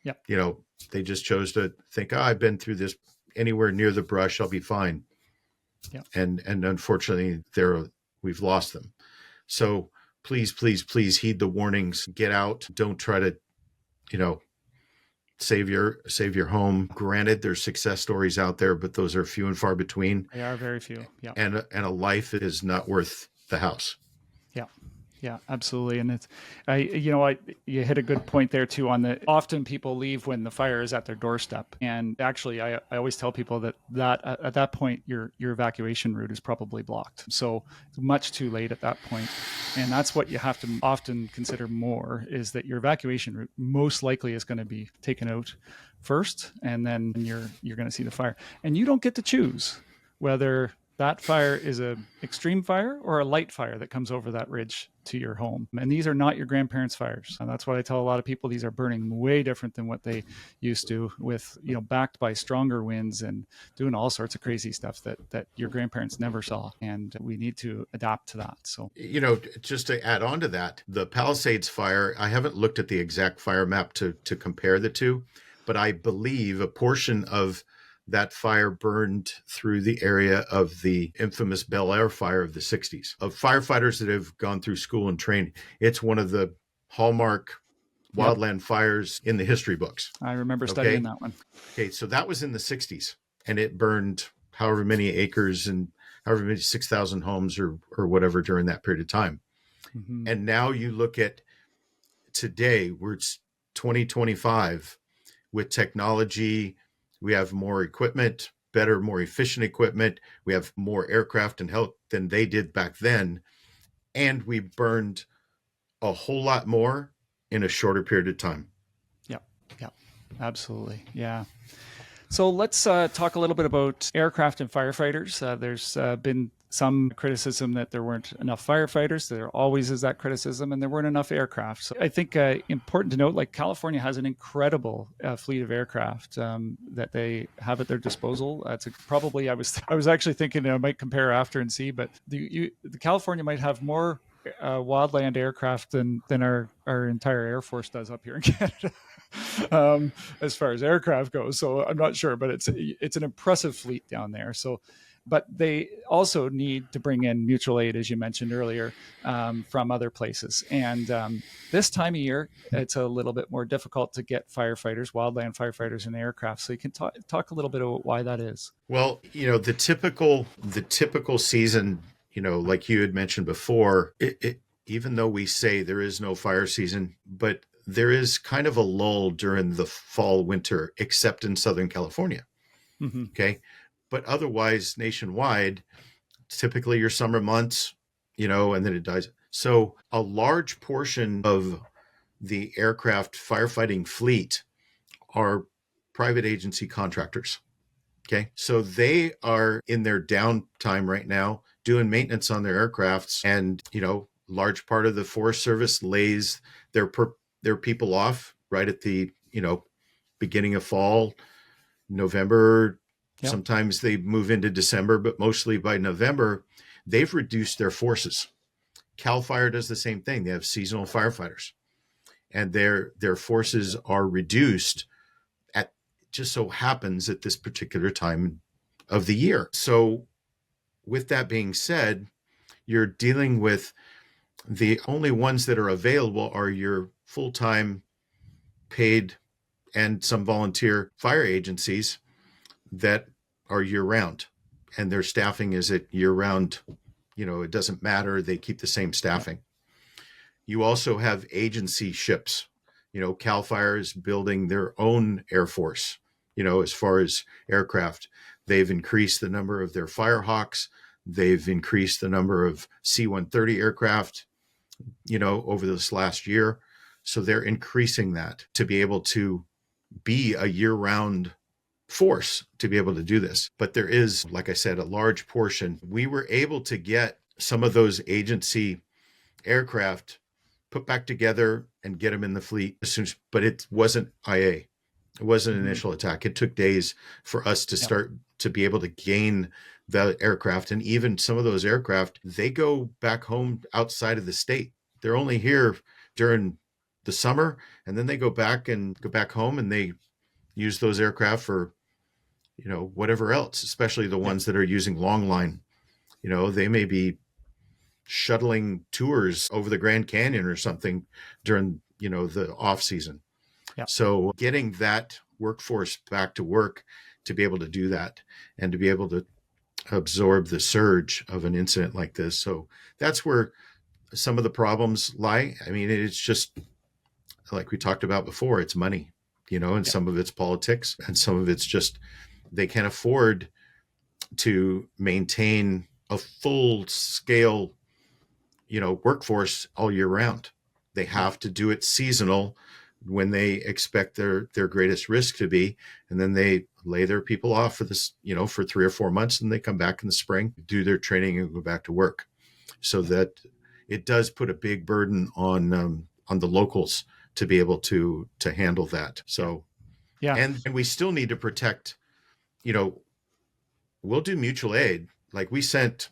Yeah.
They just chose to think, I've been through this, anywhere near the brush, I'll be fine.
Yeah.
And unfortunately we've lost them. So please, please, please heed the warnings, get out. Don't try to, save your home. Granted, there's success stories out there, but those are few and far between.
They are very few. Yeah.
And a life is not worth the house.
Yeah. Yeah, absolutely. And it's, you hit a good point there too on the, often people leave when the fire is at their doorstep. And actually, I always tell people that at that point, your evacuation route is probably blocked. So it's much too late at that point. And that's what you have to often consider more, is that your evacuation route most likely is going to be taken out first, and then you're going to see the fire. And you don't get to choose whether that fire is a extreme fire or a light fire that comes over that ridge to your home. And these are not your grandparents' fires. And that's what I tell a lot of people. These are burning way different than what they used to, with, backed by stronger winds and doing all sorts of crazy stuff that your grandparents never saw. And we need to adapt to that. So,
just to add on to that, the Palisades fire, I haven't looked at the exact fire map to compare the two, but I believe a portion of that fire burned through the area of the infamous Bel Air fire of the 60s. Of firefighters that have gone through school and trained, it's one of the hallmark wildland fires in the history books.
I remember studying that one.
Okay, so that was in the 60s, and it burned however many acres and however many 6,000 homes or whatever during that period of time. Mm-hmm. And now you look at today, where it's 2025, with technology. We have more equipment, better, more efficient equipment. We have more aircraft and help than they did back then. And we burned a whole lot more in a shorter period of time.
Yeah, absolutely. Yeah. So let's talk a little bit about aircraft and firefighters. There's been some criticism that there weren't enough firefighters. There always is that criticism, and there weren't enough aircraft. So I think important to note, like, California has an incredible fleet of aircraft that they have at their disposal. Probably, I was actually thinking I might compare after and see, but the California might have more wildland aircraft than our entire Air Force does up here in Canada. As far as aircraft goes. So I'm not sure, but it's an impressive fleet down there. So, but they also need to bring in mutual aid, as you mentioned earlier, from other places. And this time of year, it's a little bit more difficult to get firefighters, wildland firefighters, and aircraft. So you can talk a little bit about why that is.
Well, the typical season, like you had mentioned before, even though we say there is no fire season, but there is kind of a lull during the fall, winter, except in Southern California. Mm-hmm. Okay. But otherwise, nationwide, typically your summer months, and then it dies. So a large portion of the aircraft firefighting fleet are private agency contractors. Okay. So they are in their downtime right now doing maintenance on their aircrafts. And, large part of the Forest Service lays their people off right at the, beginning of fall, November. Yep. Sometimes they move into December, but mostly by November, they've reduced their forces. CAL FIRE does the same thing. They have seasonal firefighters, and their forces are reduced at, just so happens, at this particular time of the year. So with that being said, you're dealing with the only ones that are available are your full-time paid and some volunteer fire agencies that are year-round, and their staffing is at year-round. It doesn't matter. They keep the same staffing. You also have agency ships. CAL FIRE is building their own Air Force, as far as aircraft. They've increased the number of their Firehawks. They've increased the number of C-130 aircraft, over this last year. So they're increasing that to be able to be a year-round force to be able to do this. But there is, like I said, a large portion. We were able to get some of those agency aircraft put back together and get them in the fleet as soon as, but it wasn't IA. It wasn't an initial attack. It took days for us to start to be able to gain the aircraft. And even some of those aircraft, they go back home outside of the state. They're only here during the summer, and then they go back home, and they use those aircraft for, whatever else, especially the ones that are using long line. They may be shuttling tours over the Grand Canyon or something during, the off season.
Yeah.
So getting that workforce back to work to be able to do that and to be able to absorb the surge of an incident like this. So that's where some of the problems lie. I mean, it's just like we talked about before, it's money, and some of it's politics, and some of it's just they can't afford to maintain a full scale, workforce all year round. They have to do it seasonal when they expect their greatest risk to be. And then they lay their people off for this, for 3 or 4 months, and they come back in the spring, do their training, and go back to work. So that it does put a big burden on the locals to be able to handle that. So, and we still need to protect, we'll do mutual aid. Like we sent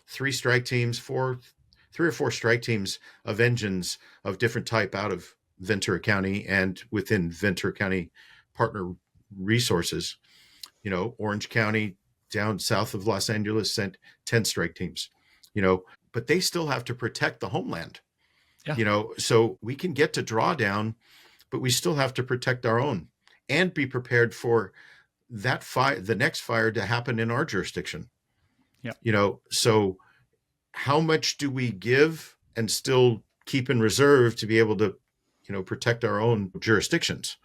3 or 4 strike teams of engines of different type out of Ventura County and within Ventura County partner resources. Orange County down south of Los Angeles sent 10 strike teams, but they still have to protect the homeland. So we can get to drawdown, but we still have to protect our own and be prepared for that the next fire to happen in our jurisdiction. So how much do we give and still keep in reserve to be able to, protect our own jurisdictions?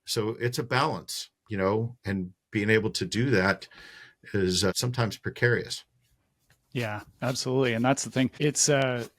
So it's a balance, and being able to do that is sometimes precarious.
Yeah, absolutely. And that's the thing. It's,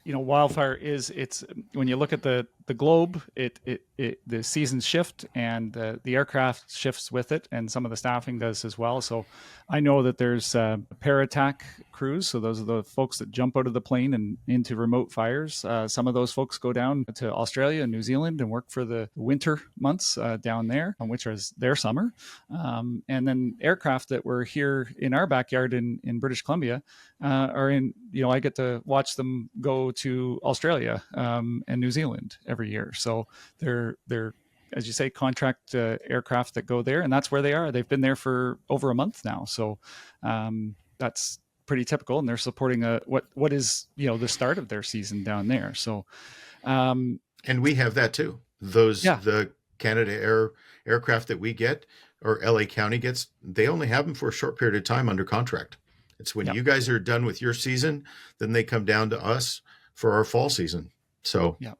wildfire it's when you look at the globe, the seasons shift, and the aircraft shifts with it, and some of the staffing does as well. So I know that there's parattack crews. So those are the folks that jump out of the plane and into remote fires. Some of those folks go down to Australia and New Zealand and work for the winter months down there, which is their summer. And then aircraft that were here in our backyard in British Columbia are in, I get to watch them go to Australia and New Zealand every year. So they're as you say, contract aircraft that go there, and that's where they are. They've been there for over a month now. So that's pretty typical, and they're supporting what is, the start of their season down there. So
and we have that too. The Canada aircraft that we get, or LA County gets, they only have them for a short period of time under contract. It's when you guys are done with your season, then they come down to us for our fall season. So
yeah.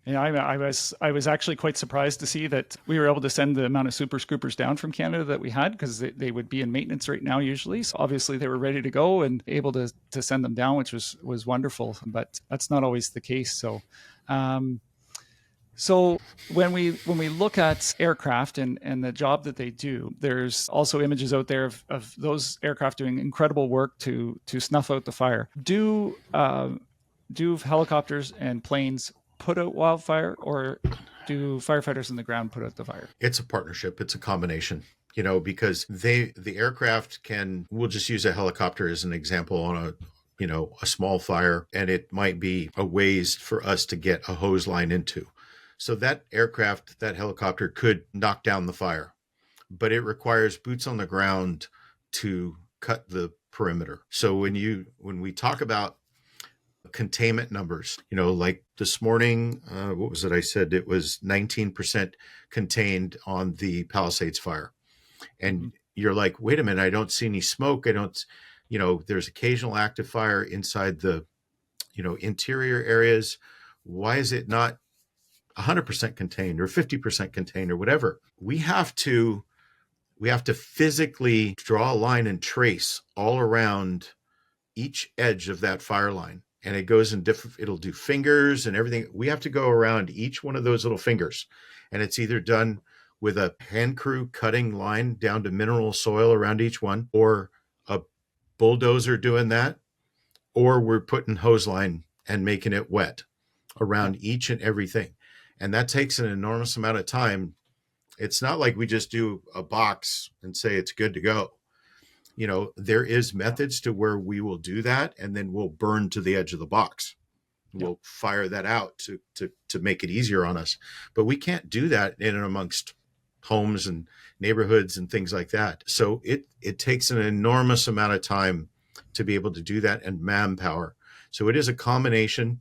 I was actually quite surprised to see that we were able to send the amount of Super Scoopers down from Canada that we had, because they would be in maintenance right now usually. So obviously they were ready to go and able to send them down, which was wonderful. But that's not always the case. So so when we look at aircraft and the job that they do, there's also images out there of those aircraft doing incredible work to snuff out the fire. Do helicopters and planes put out wildfire, or do firefighters on the ground put out the fire?
It's a partnership. It's a combination, because the aircraft we'll just use a helicopter as an example on a small fire, and it might be a ways for us to get a hose line into. So that helicopter could knock down the fire, but it requires boots on the ground to cut the perimeter. So when we talk about containment numbers, like this morning, what was it? I said it was 19% contained on the Palisades fire. And you're like, wait a minute, I don't see any smoke. I don't, there's occasional active fire inside the, interior areas. Why is it not 100% contained or 50% contained or whatever? We have to we have to physically draw a line and trace all around each edge of that fire line. And it goes in different, it'll do fingers and everything. We have to go around each one of those little fingers. And it's either done with a hand crew cutting line down to mineral soil around each one, or a bulldozer doing that, or we're putting hose line and making it wet around each and everything. And that takes an enormous amount of time. It's not like we just do a box and say it's good to go. You know, there is methods to where we will do that, and then we'll burn to the edge of the box. We'll fire that out to make it easier on us. But we can't do that in and amongst homes and neighborhoods and things like that. So it takes an enormous amount of time to be able to do that, and manpower. So it is a combination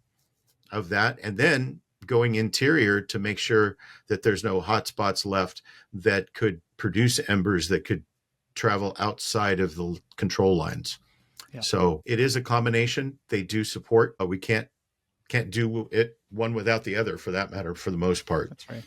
of that. And then going interior to make sure that there's no hot spots left that could produce embers that could travel outside of the control lines. Yeah. So it is a combination. They do support, but we can't do it one without the other, for that matter, for the most part.
That's right.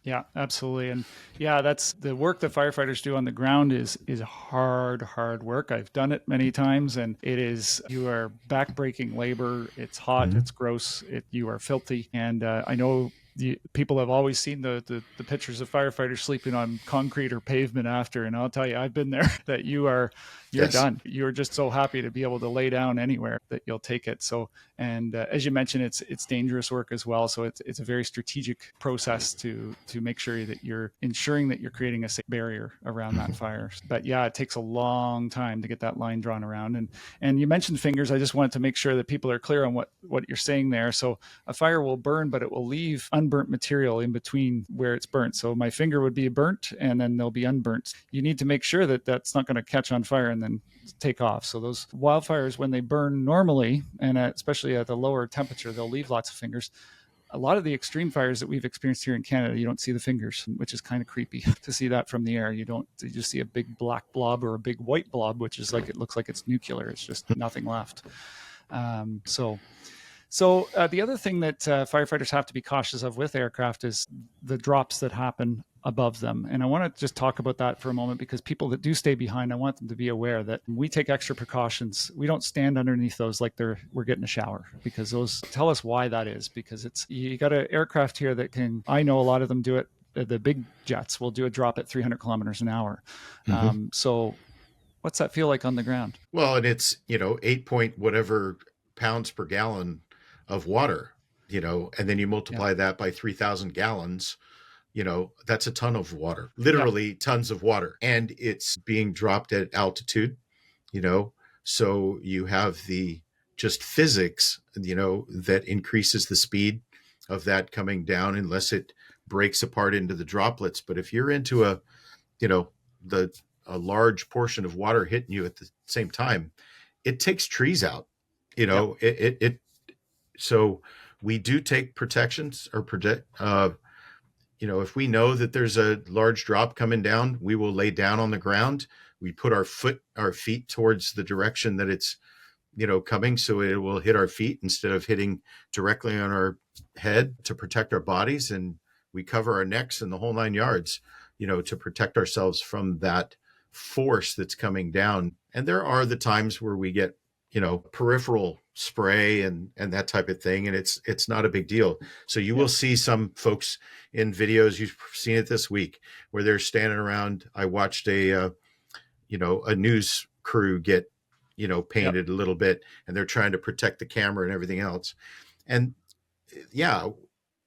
Yeah, absolutely. And yeah, that's the work that firefighters do on the ground is hard work. I've done it many times, and you are backbreaking labor. It's hot, it's gross, you are filthy. And I know people have always seen the pictures of firefighters sleeping on concrete or pavement after, and I'll tell you, I've been there, that you're done. You're just so happy to be able to lay down anywhere that you'll take it. So, and as you mentioned, it's dangerous work as well. So it's a very strategic process to make sure that you're ensuring that you're creating a safe barrier around that fire. But yeah, it takes a long time to get that line drawn around. And you mentioned fingers. I just wanted to make sure that people are clear on what you're saying there. So a fire will burn, but it will leave unburnt material in between where it's burnt. So my finger would be burnt, and then they'll be unburnt. You need to make sure that that's not going to catch on fire and then take off. So those wildfires, when they burn normally, and especially at the lower temperature, they'll leave lots of fingers. A lot of the extreme fires that we've experienced here in Canada, you don't see the fingers, which is kind of creepy to see that from the air. You just see a big black blob or a big white blob, which is like, it looks like it's nuclear. It's just nothing left. So the other thing that firefighters have to be cautious of with aircraft is the drops that happen above them. And I want to just talk about that for a moment, because people that do stay behind, I want them to be aware that we take extra precautions. We don't stand underneath those like we're getting a shower, because those, tell us why that is, because you got an aircraft here that I know a lot of them do it. The big jets will do a drop at 300 kilometers an hour. So what's that feel like on the ground?
Well, and it's, 8 point whatever pounds per gallon of water, and then you multiply that by 3,000 gallons, that's a ton of water, literally tons of water. And it's being dropped at altitude, so you have the just physics, that increases the speed of that coming down unless it breaks apart into the droplets. But if you're into a large portion of water hitting you at the same time, it takes trees out, so we do take protections or if we know that there's a large drop coming down, we will lay down on the ground. We put our feet towards the direction that it's, coming, so it will hit our feet instead of hitting directly on our head, to protect our bodies. And we cover our necks and the whole 9 yards, to protect ourselves from that force that's coming down. And there are the times where we get, peripheral spray and that type of thing. And it's not a big deal. So you will see some folks in videos, you've seen it this week, where they're standing around. I watched a news crew get, painted a little bit, and they're trying to protect the camera and everything else. And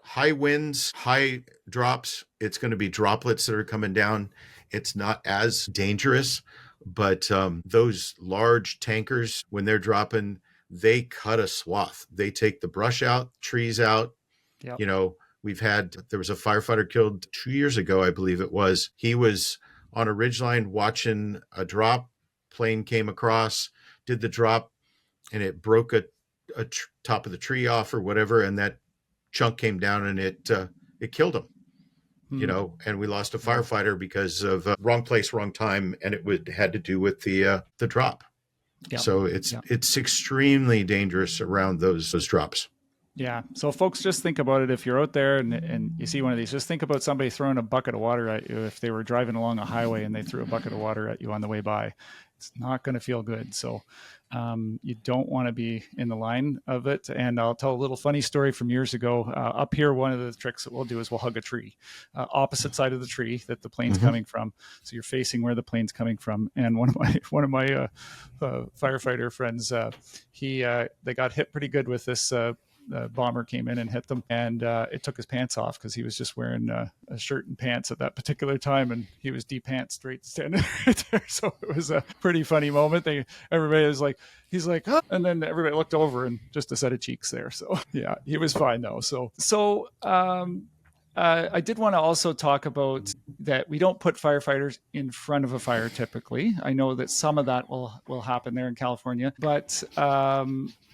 high winds, high drops, it's going to be droplets that are coming down. It's not as dangerous. But those large tankers, when they're dropping, they cut a swath. They take the brush out, trees out. Yep. There was a firefighter killed 2 years ago, I believe it was. He was on a ridgeline watching a drop. Plane came across, did the drop, and it broke a top of the tree off or whatever, and that chunk came down and it killed him. And we lost a firefighter because of wrong place, wrong time. And it had to do with the drop. Yep. So it's extremely dangerous around those drops.
Yeah. So folks, just think about it. If you're out there and you see one of these, just think about somebody throwing a bucket of water at you. If they were driving along a highway and they threw a bucket of water at you on the way by, it's not going to feel good. So you don't want to be in the line of it. And I'll tell a little funny story from years ago. Up here, one of the tricks that we'll do is we'll hug a tree, opposite side of the tree that the plane's
Mm-hmm.
coming from. So you're facing where the plane's coming from. And one of my firefighter friends, they got hit pretty good with this. Bomber came in and hit them, and it took his pants off because he was just wearing a shirt and pants at that particular time, and he was de-pants straight standing right there. So it was a pretty funny moment. Everybody was like, he's like, huh? And then everybody looked over and just a set of cheeks there. So yeah, he was fine though. I did want to also talk about that we don't put firefighters in front of a fire typically. I know that some of that will happen there in California, but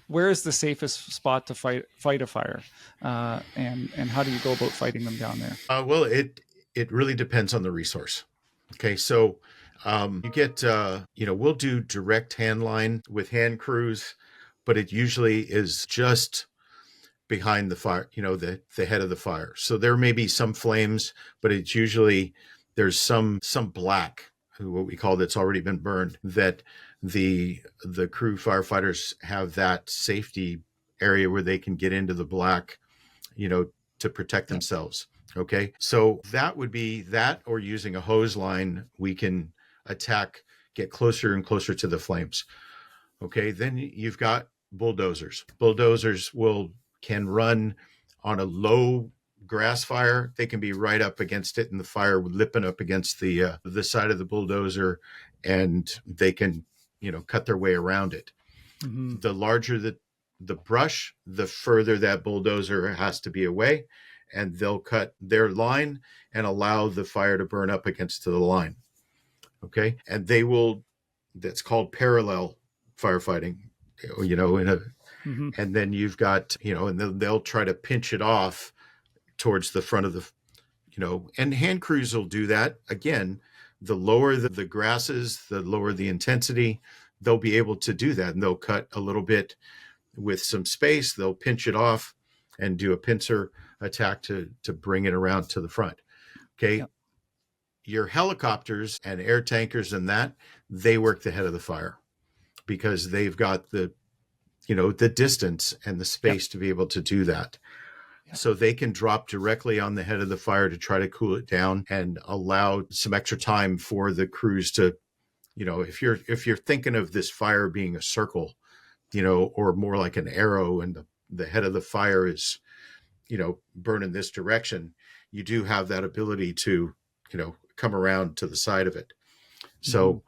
where is the safest spot to fight a fire, and how do you go about fighting them down there?
Well, it really depends on the resource. Okay, so you get we'll do direct hand line with hand crews, but it usually is just behind the fire, the head of the fire. So there may be some flames, but it's usually there's some black, what we call that's already been burned, that the crew firefighters have that safety area where they can get into the black, to protect themselves. Okay. So that would be that, or using a hose line, we can get closer and closer to the flames. Okay. Then you've got bulldozers. Bulldozers can run on a low grass fire. They can be right up against it, and the fire lipping up against the side of the bulldozer, and they can, cut their way around it. Mm-hmm. The larger the brush, the further that bulldozer has to be away, and they'll cut their line and allow the fire to burn up against the line. Okay. And that's called parallel firefighting, mm-hmm. And then you've got, and they'll try to pinch it off towards the front of and hand crews will do that. Again, the lower the grasses, the lower the intensity, they'll be able to do that. And they'll cut a little bit with some space. They'll pinch it off and do a pincer attack to bring it around to the front. Okay. Yep. Your helicopters and air tankers and they work the head of the fire because they've got the distance and the space yep. to be able to do that. Yep. So they can drop directly on the head of the fire to try to cool it down and allow some extra time for the crews to, if you're thinking of this fire being a circle, or more like an arrow, and the head of the fire is, burning this direction, you do have that ability to, come around to the side of it. So,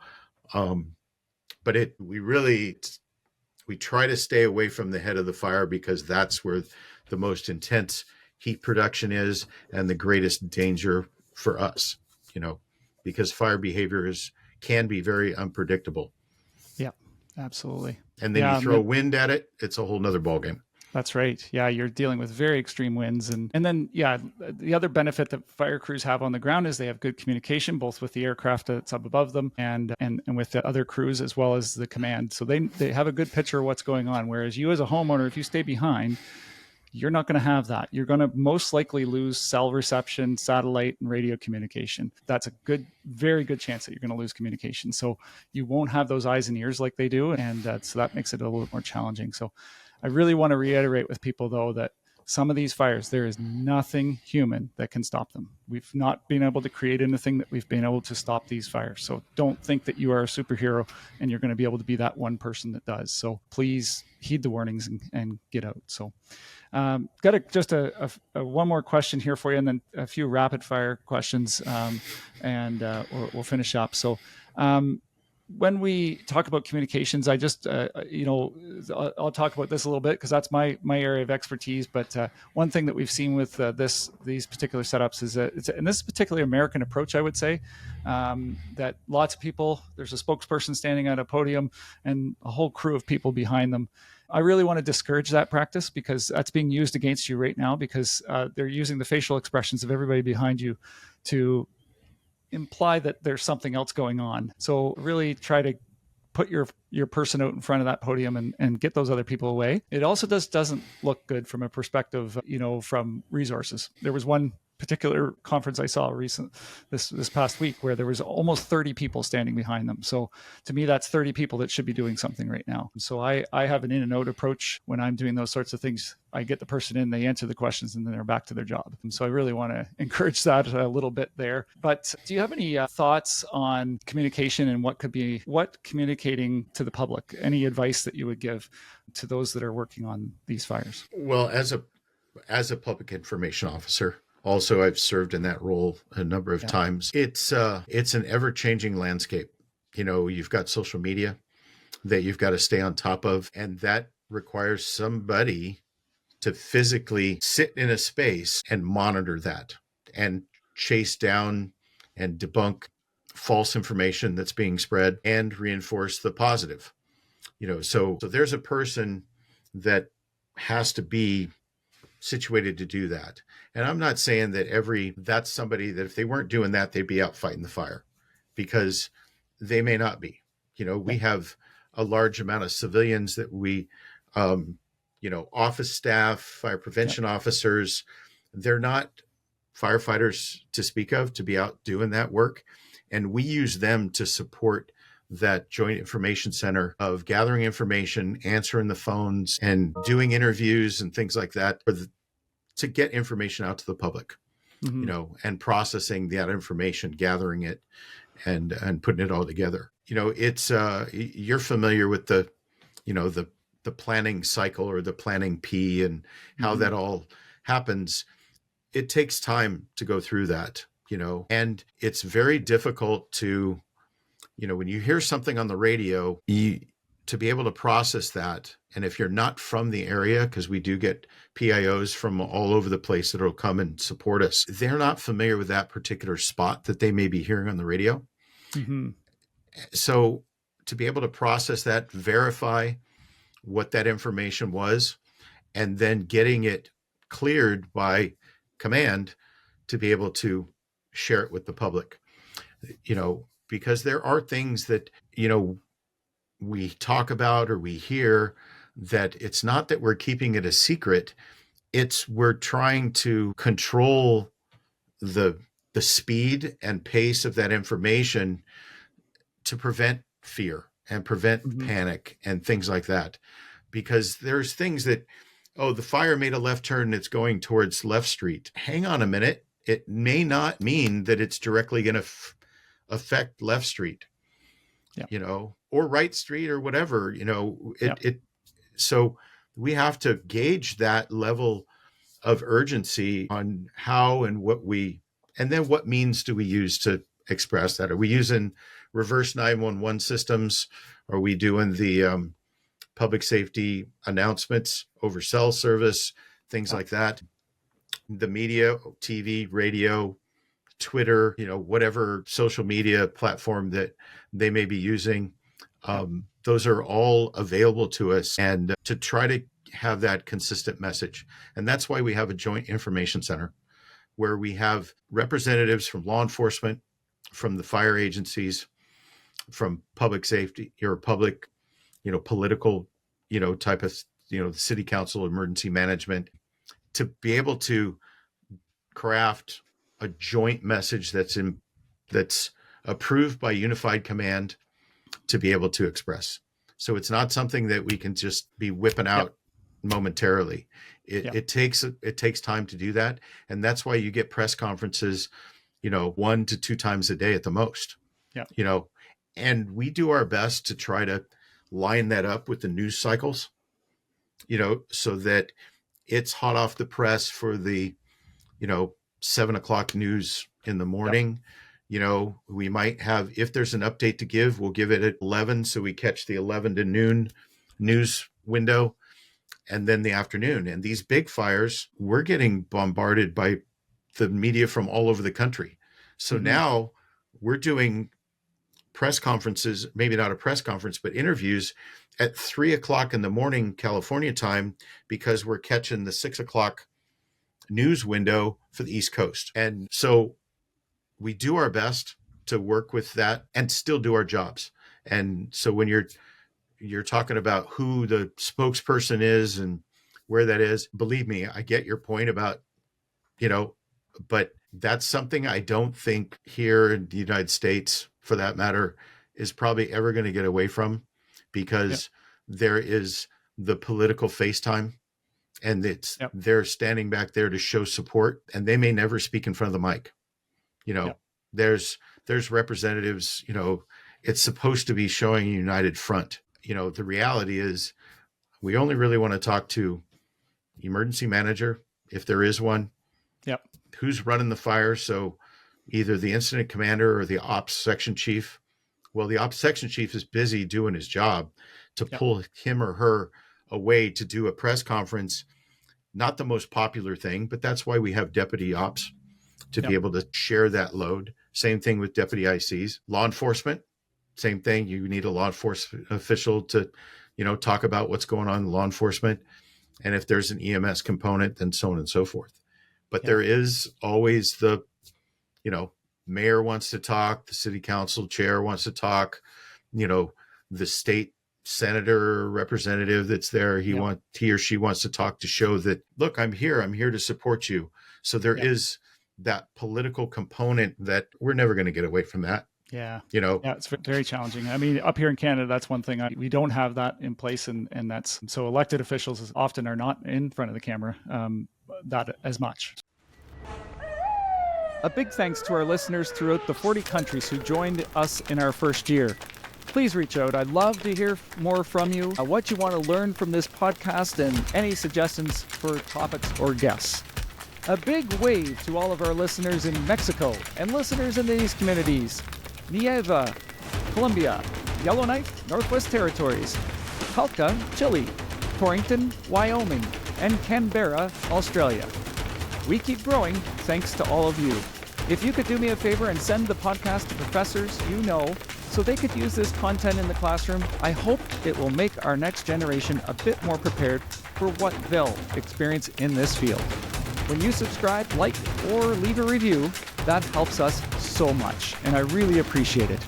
but we try to stay away from the head of the fire because that's where the most intense heat production is and the greatest danger for us, because fire behavior can be very unpredictable.
Yeah, absolutely.
And then you throw wind at it, it's a whole nother ballgame.
That's right. Yeah, you're dealing with very extreme winds. And then, the other benefit that fire crews have on the ground is they have good communication, both with the aircraft that's up above them and with the other crews as well as the command. So they have a good picture of what's going on. Whereas you as a homeowner, if you stay behind, you're not going to have that. You're going to most likely lose cell reception, satellite, and radio communication. That's a very good chance that you're going to lose communication. So you won't have those eyes and ears like they do. And so that makes it a little bit more challenging. So I really want to reiterate with people, though, that some of these fires, there is nothing human that can stop them. We've not been able to create anything that we've been able to stop these fires. So don't think that you are a superhero and you're going to be able to be that one person that does. So please heed the warnings and get out. So got just a one more question here for you, and then a few rapid fire questions, and we'll finish up. So when we talk about communications, I just, I'll talk about this a little bit because that's my area of expertise. But one thing that we've seen with these particular setups is that and this particularly American approach, I would say, that lots of people, there's a spokesperson standing at a podium and a whole crew of people behind them. I really want to discourage that practice because that's being used against you right now because they're using the facial expressions of everybody behind you to imply that there's something else going on. So really try to put your person out in front of that podium and get those other people away. It also doesn't look good from a perspective, from resources. There was one particular conference I saw this past week where there was almost 30 people standing behind them. So to me, that's 30 people that should be doing something right now. So I have an in and out approach when I'm doing those sorts of things. I get the person in, they answer the questions, and then they're back to their job. And so I really want to encourage that a little bit there. But do you have any thoughts on communication and what communicating to the public? Any advice that you would give to those that are working on these fires?
Well, as a public information officer, also I've served in that role a number of times. It's an ever-changing landscape. You've got social media that you've got to stay on top of, and that requires somebody to physically sit in a space and monitor that and chase down and debunk false information that's being spread and reinforce the positive. So there's a person that has to be situated to do that. And I'm not saying that that's somebody that if they weren't doing that, they'd be out fighting the fire, because they may not be. We have a large amount of civilians that we, office staff, fire prevention officers, they're not firefighters to speak of to be out doing that work. And we use them to support that joint information center of gathering information, answering the phones, and doing interviews and things like that to get information out to the public, and processing that information, gathering it, and putting it all together. It's you're familiar with the planning cycle or the planning P and how that all happens. It takes time to go through that, and it's very difficult to, when you hear something on the radio, to be able to process that. And if you're not from the area, because we do get PIOs from all over the place that will come and support us, they're not familiar with that particular spot that they may be hearing on the radio. Mm-hmm. So to be able to process that, verify what that information was, and then getting it cleared by command to be able to share it with the public, because there are things that, we talk about or we hear that it's not that we're keeping it a secret. It's we're trying to control the speed and pace of that information to prevent fear and prevent panic and things like that. Because there's things that, the fire made a left turn and it's going towards Left Street. Hang on a minute. It may not mean that it's directly going to affect Left Street, or Right Street or whatever, so we have to gauge that level of urgency on how and and then what means do we use to express that? Are we using reverse 911 systems? Are we doing the public safety announcements over cell service, things like that? The media, TV, radio, Twitter, whatever social media platform that they may be using. Those are all available to us, and to try to have that consistent message. And that's why we have a joint information center where we have representatives from law enforcement, from the fire agencies, from public safety or public, political, type of, the city council, emergency management, to be able to craft a joint message that's approved by unified command to be able to express. So it's not something that we can just be whipping out momentarily. It takes time to do that. And that's why you get press conferences, 1 to 2 times a day at the most. And we do our best to try to line that up with the news cycles, so that it's hot off the press for the, 7:00 news in the morning. We might have, if there's an update to give, we'll give it at 11. So we catch the 11 to noon news window, and then the afternoon. And these big fires, we're getting bombarded by the media from all over the country. So now we're doing press conferences, maybe not a press conference, but interviews at 3:00 in the morning, California time, because we're catching the 6:00 news window for the East Coast. And so we do our best to work with that and still do our jobs. And so when you're talking about who the spokesperson is and where that is, believe me, I get your point about, but that's something I don't think here in the United States, for that matter, is probably ever going to get away from, because there is the political FaceTime, and they're standing back there to show support, and they may never speak in front of the mic. There's representatives, it's supposed to be showing a united front. The reality is we only really want to talk to emergency manager, if there is one, who's running the fire. So either the incident commander or the ops section chief. Well, the ops section chief is busy doing his job to pull him or her away to do a press conference. Not the most popular thing, but that's why we have deputy ops to be able to share that load. Same thing with deputy ICs. Law enforcement, same thing. You need a law enforcement official to, talk about what's going on in law enforcement. And if there's an EMS component, then so on and so forth. But there is always the, mayor wants to talk, the city council chair wants to talk, the state senator representative that's there, he or she wants to talk, to show that, look, I'm here to support you. So there is that political component that we're never going to get away from that.
Yeah. It's very challenging. I mean, up here in Canada, that's one thing we don't have that in place. And that's so elected officials often are not in front of the camera that as much. A big thanks to our listeners throughout the 40 countries who joined us in our first year. Please reach out. I'd love to hear more from you, what you want to learn from this podcast, and any suggestions for topics or guests. A big wave to all of our listeners in Mexico and listeners in these communities: Nieva, Colombia; Yellowknife, Northwest Territories; Talca, Chile; Torrington, Wyoming; and Canberra, Australia. We keep growing thanks to all of you. If you could do me a favor and send the podcast to professors so they could use this content in the classroom, I hope it will make our next generation a bit more prepared for what they'll experience in this field. When you subscribe, like, or leave a review, that helps us so much, and I really appreciate it.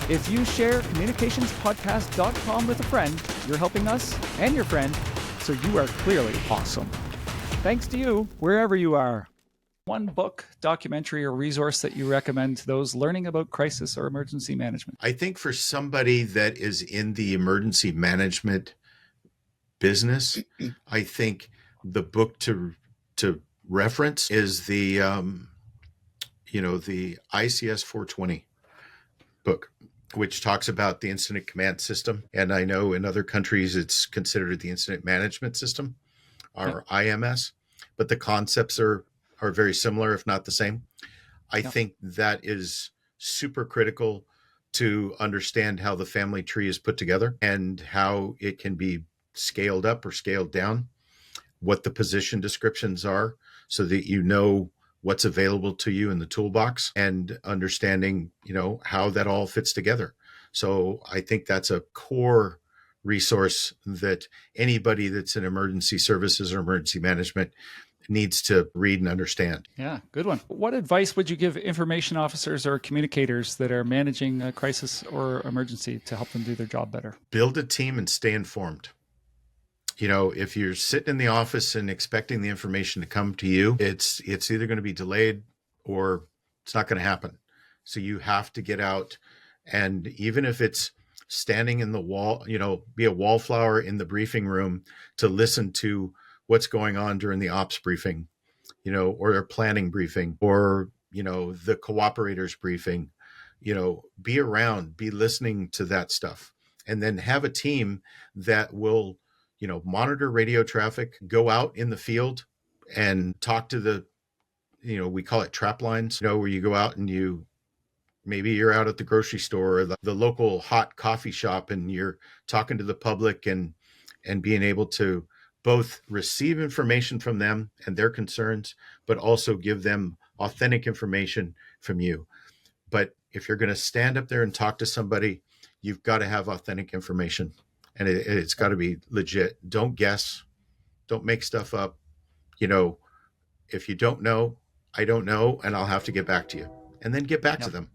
If you share communicationspodcast.com with a friend, you're helping us and your friend, so you are clearly awesome. Thanks to you, wherever you are. One book, documentary, or resource that you recommend to those learning about crisis or emergency management?
I think for somebody that is in the emergency management business, I think the book to reference is the the ICS 420 book, which talks about the incident command system. And I know in other countries it's considered the incident management system, or IMS, but the concepts are very similar, if not the same. I think that is super critical to understand how the family tree is put together and how it can be scaled up or scaled down, what the position descriptions are, so that you know what's available to you in the toolbox, and understanding, how that all fits together. So I think that's a core resource that anybody that's in emergency services or emergency management needs to read and understand.
Yeah, good one. What advice would you give information officers or communicators that are managing a crisis or emergency to help them do their job better?
Build a team and stay informed. If you're sitting in the office and expecting the information to come to you, it's either going to be delayed or it's not going to happen. So you have to get out, and even if it's standing in the wall, be a wallflower in the briefing room to listen to what's going on during the ops briefing, or their planning briefing, or, the cooperators briefing, be around, be listening to that stuff, and then have a team that will, monitor radio traffic, go out in the field and talk to the, we call it trap lines, where you go out and maybe you're out at the grocery store or the local hot coffee shop, and you're talking to the public and being able to both receive information from them and their concerns, but also give them authentic information from you. But if you're going to stand up there and talk to somebody, you've got to have authentic information, and it's got to be legit. Don't guess. Don't make stuff up. If you don't know, I don't know, and I'll have to get back to you, and then get back to them.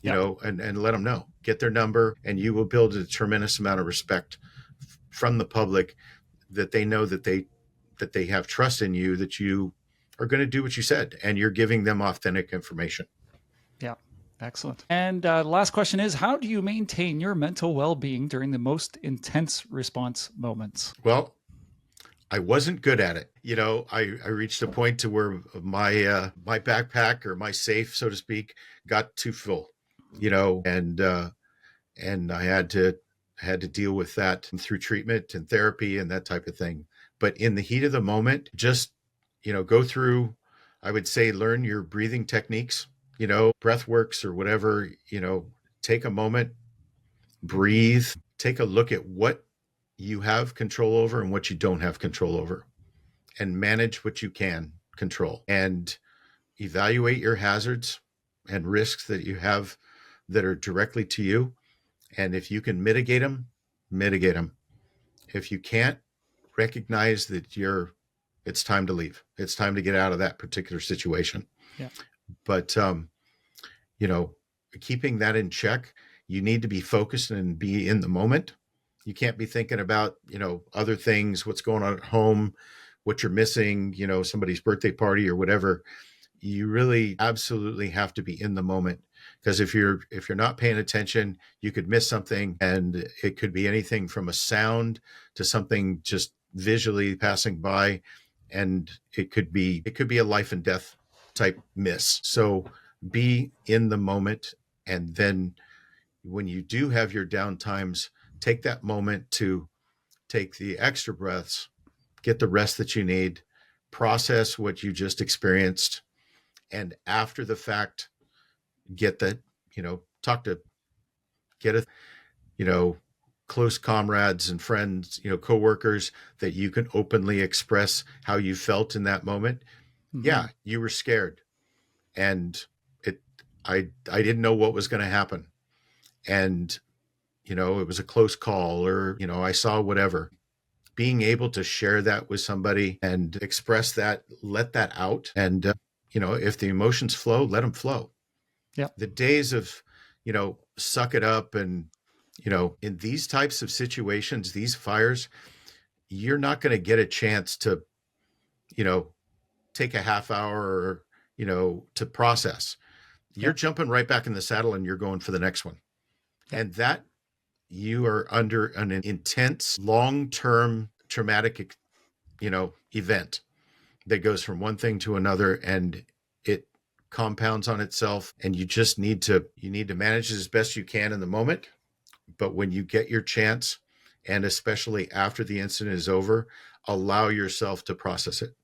you know, and let them know. Get their number, and you will build a tremendous amount of respect from the public, that they know that they have trust in you, that you are going to do what you said, and you're giving them authentic information.
Yeah. Excellent. And the last question is, how do you maintain your mental well-being during the most intense response moments?
Well, I wasn't good at it. You know, I reached a point to where my backpack, or my safe, so to speak, got too full, you know, and I had to deal with that through treatment and therapy and that type of thing. But in the heat of the moment, just, you know, go through, I would say, learn your breathing techniques, you know, breath works or whatever, you know, take a moment, breathe, take a look at what you have control over and what you don't have control over, and manage what you can control, and evaluate your hazards and risks that you have that are directly to you. And if you can mitigate them, mitigate them. If you can't, recognize that it's time to leave. It's time to get out of that particular situation.
Yeah.
But, you know, keeping that in check, you need to be focused and be in the moment. You can't be thinking about, you know, other things, what's going on at home, what you're missing, you know, somebody's birthday party or whatever. You really absolutely have to be in the moment, because if you're not paying attention, you could miss something, and it could be anything from a sound to something just visually passing by, and it could be a life and death type miss. So be in the moment, and then when you do have your down times, take that moment to take the extra breaths, get the rest that you need, process what you just experienced, and after the fact, get that, you know, get a, you know, close comrades and friends, you know, coworkers, that you can openly express how you felt in that moment. Mm-hmm. Yeah, you were scared, and I didn't know what was going to happen, and, you know, it was a close call, or, you know, I saw whatever. Being able to share that with somebody and express that, let that out, and you know, if the emotions flow, let them flow.
Yeah.
The days of, you know, suck it up, and, you know, in these types of situations, these fires, you're not going to get a chance to, you know, take a half hour, or, you know, to process. You're jumping right back in the saddle, and you're going for the next one. And that, you are under an intense, long-term traumatic, you know, event that goes from one thing to another, and it compounds on itself, and you just need to manage it as best you can in the moment. But when you get your chance, and especially after the incident is over, allow yourself to process it.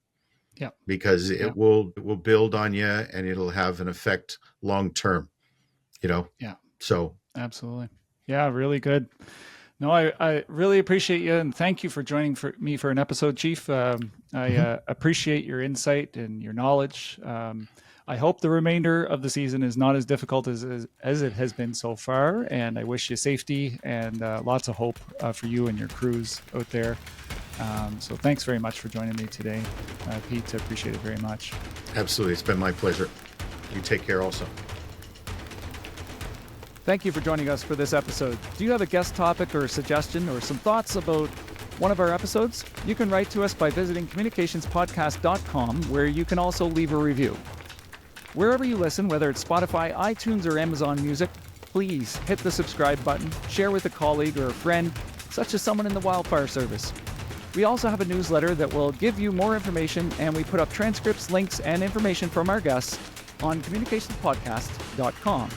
Yeah.
Because it will build on you, and it'll have an effect long term, you know?
Yeah.
So
absolutely. Yeah, really good. No, I really appreciate you, and thank you for joining me for an episode, Chief. I appreciate your insight and your knowledge. I hope the remainder of the season is not as difficult as it has been so far, and I wish you safety and lots of hope for you and your crews out there. So thanks very much for joining me today, Pete. I appreciate it very much.
Absolutely. It's been my pleasure. You take care also.
Thank you for joining us for this episode. Do you have a guest topic or a suggestion or some thoughts about one of our episodes? You can write to us by visiting communicationspodcast.com, where you can also leave a review. Wherever you listen, whether it's Spotify, iTunes, or Amazon Music, please hit the subscribe button, share with a colleague or a friend, such as someone in the Wildfire service. We also have a newsletter that will give you more information, and we put up transcripts, links, and information from our guests on communicationspodcast.com.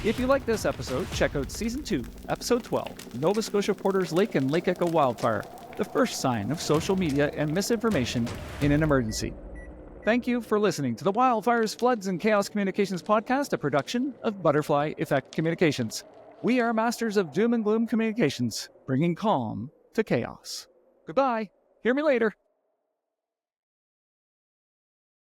If you like this episode, check out Season 2, Episode 12, Nova Scotia Porter's Lake and Lake Echo Wildfire, the first sign of social media and misinformation in an emergency. Thank you for listening to the Wildfires, Floods, and Chaos Communications Podcast, a production of Butterfly Effect Communications. We are masters of doom and gloom communications, bringing calm to chaos. Goodbye. Hear me later.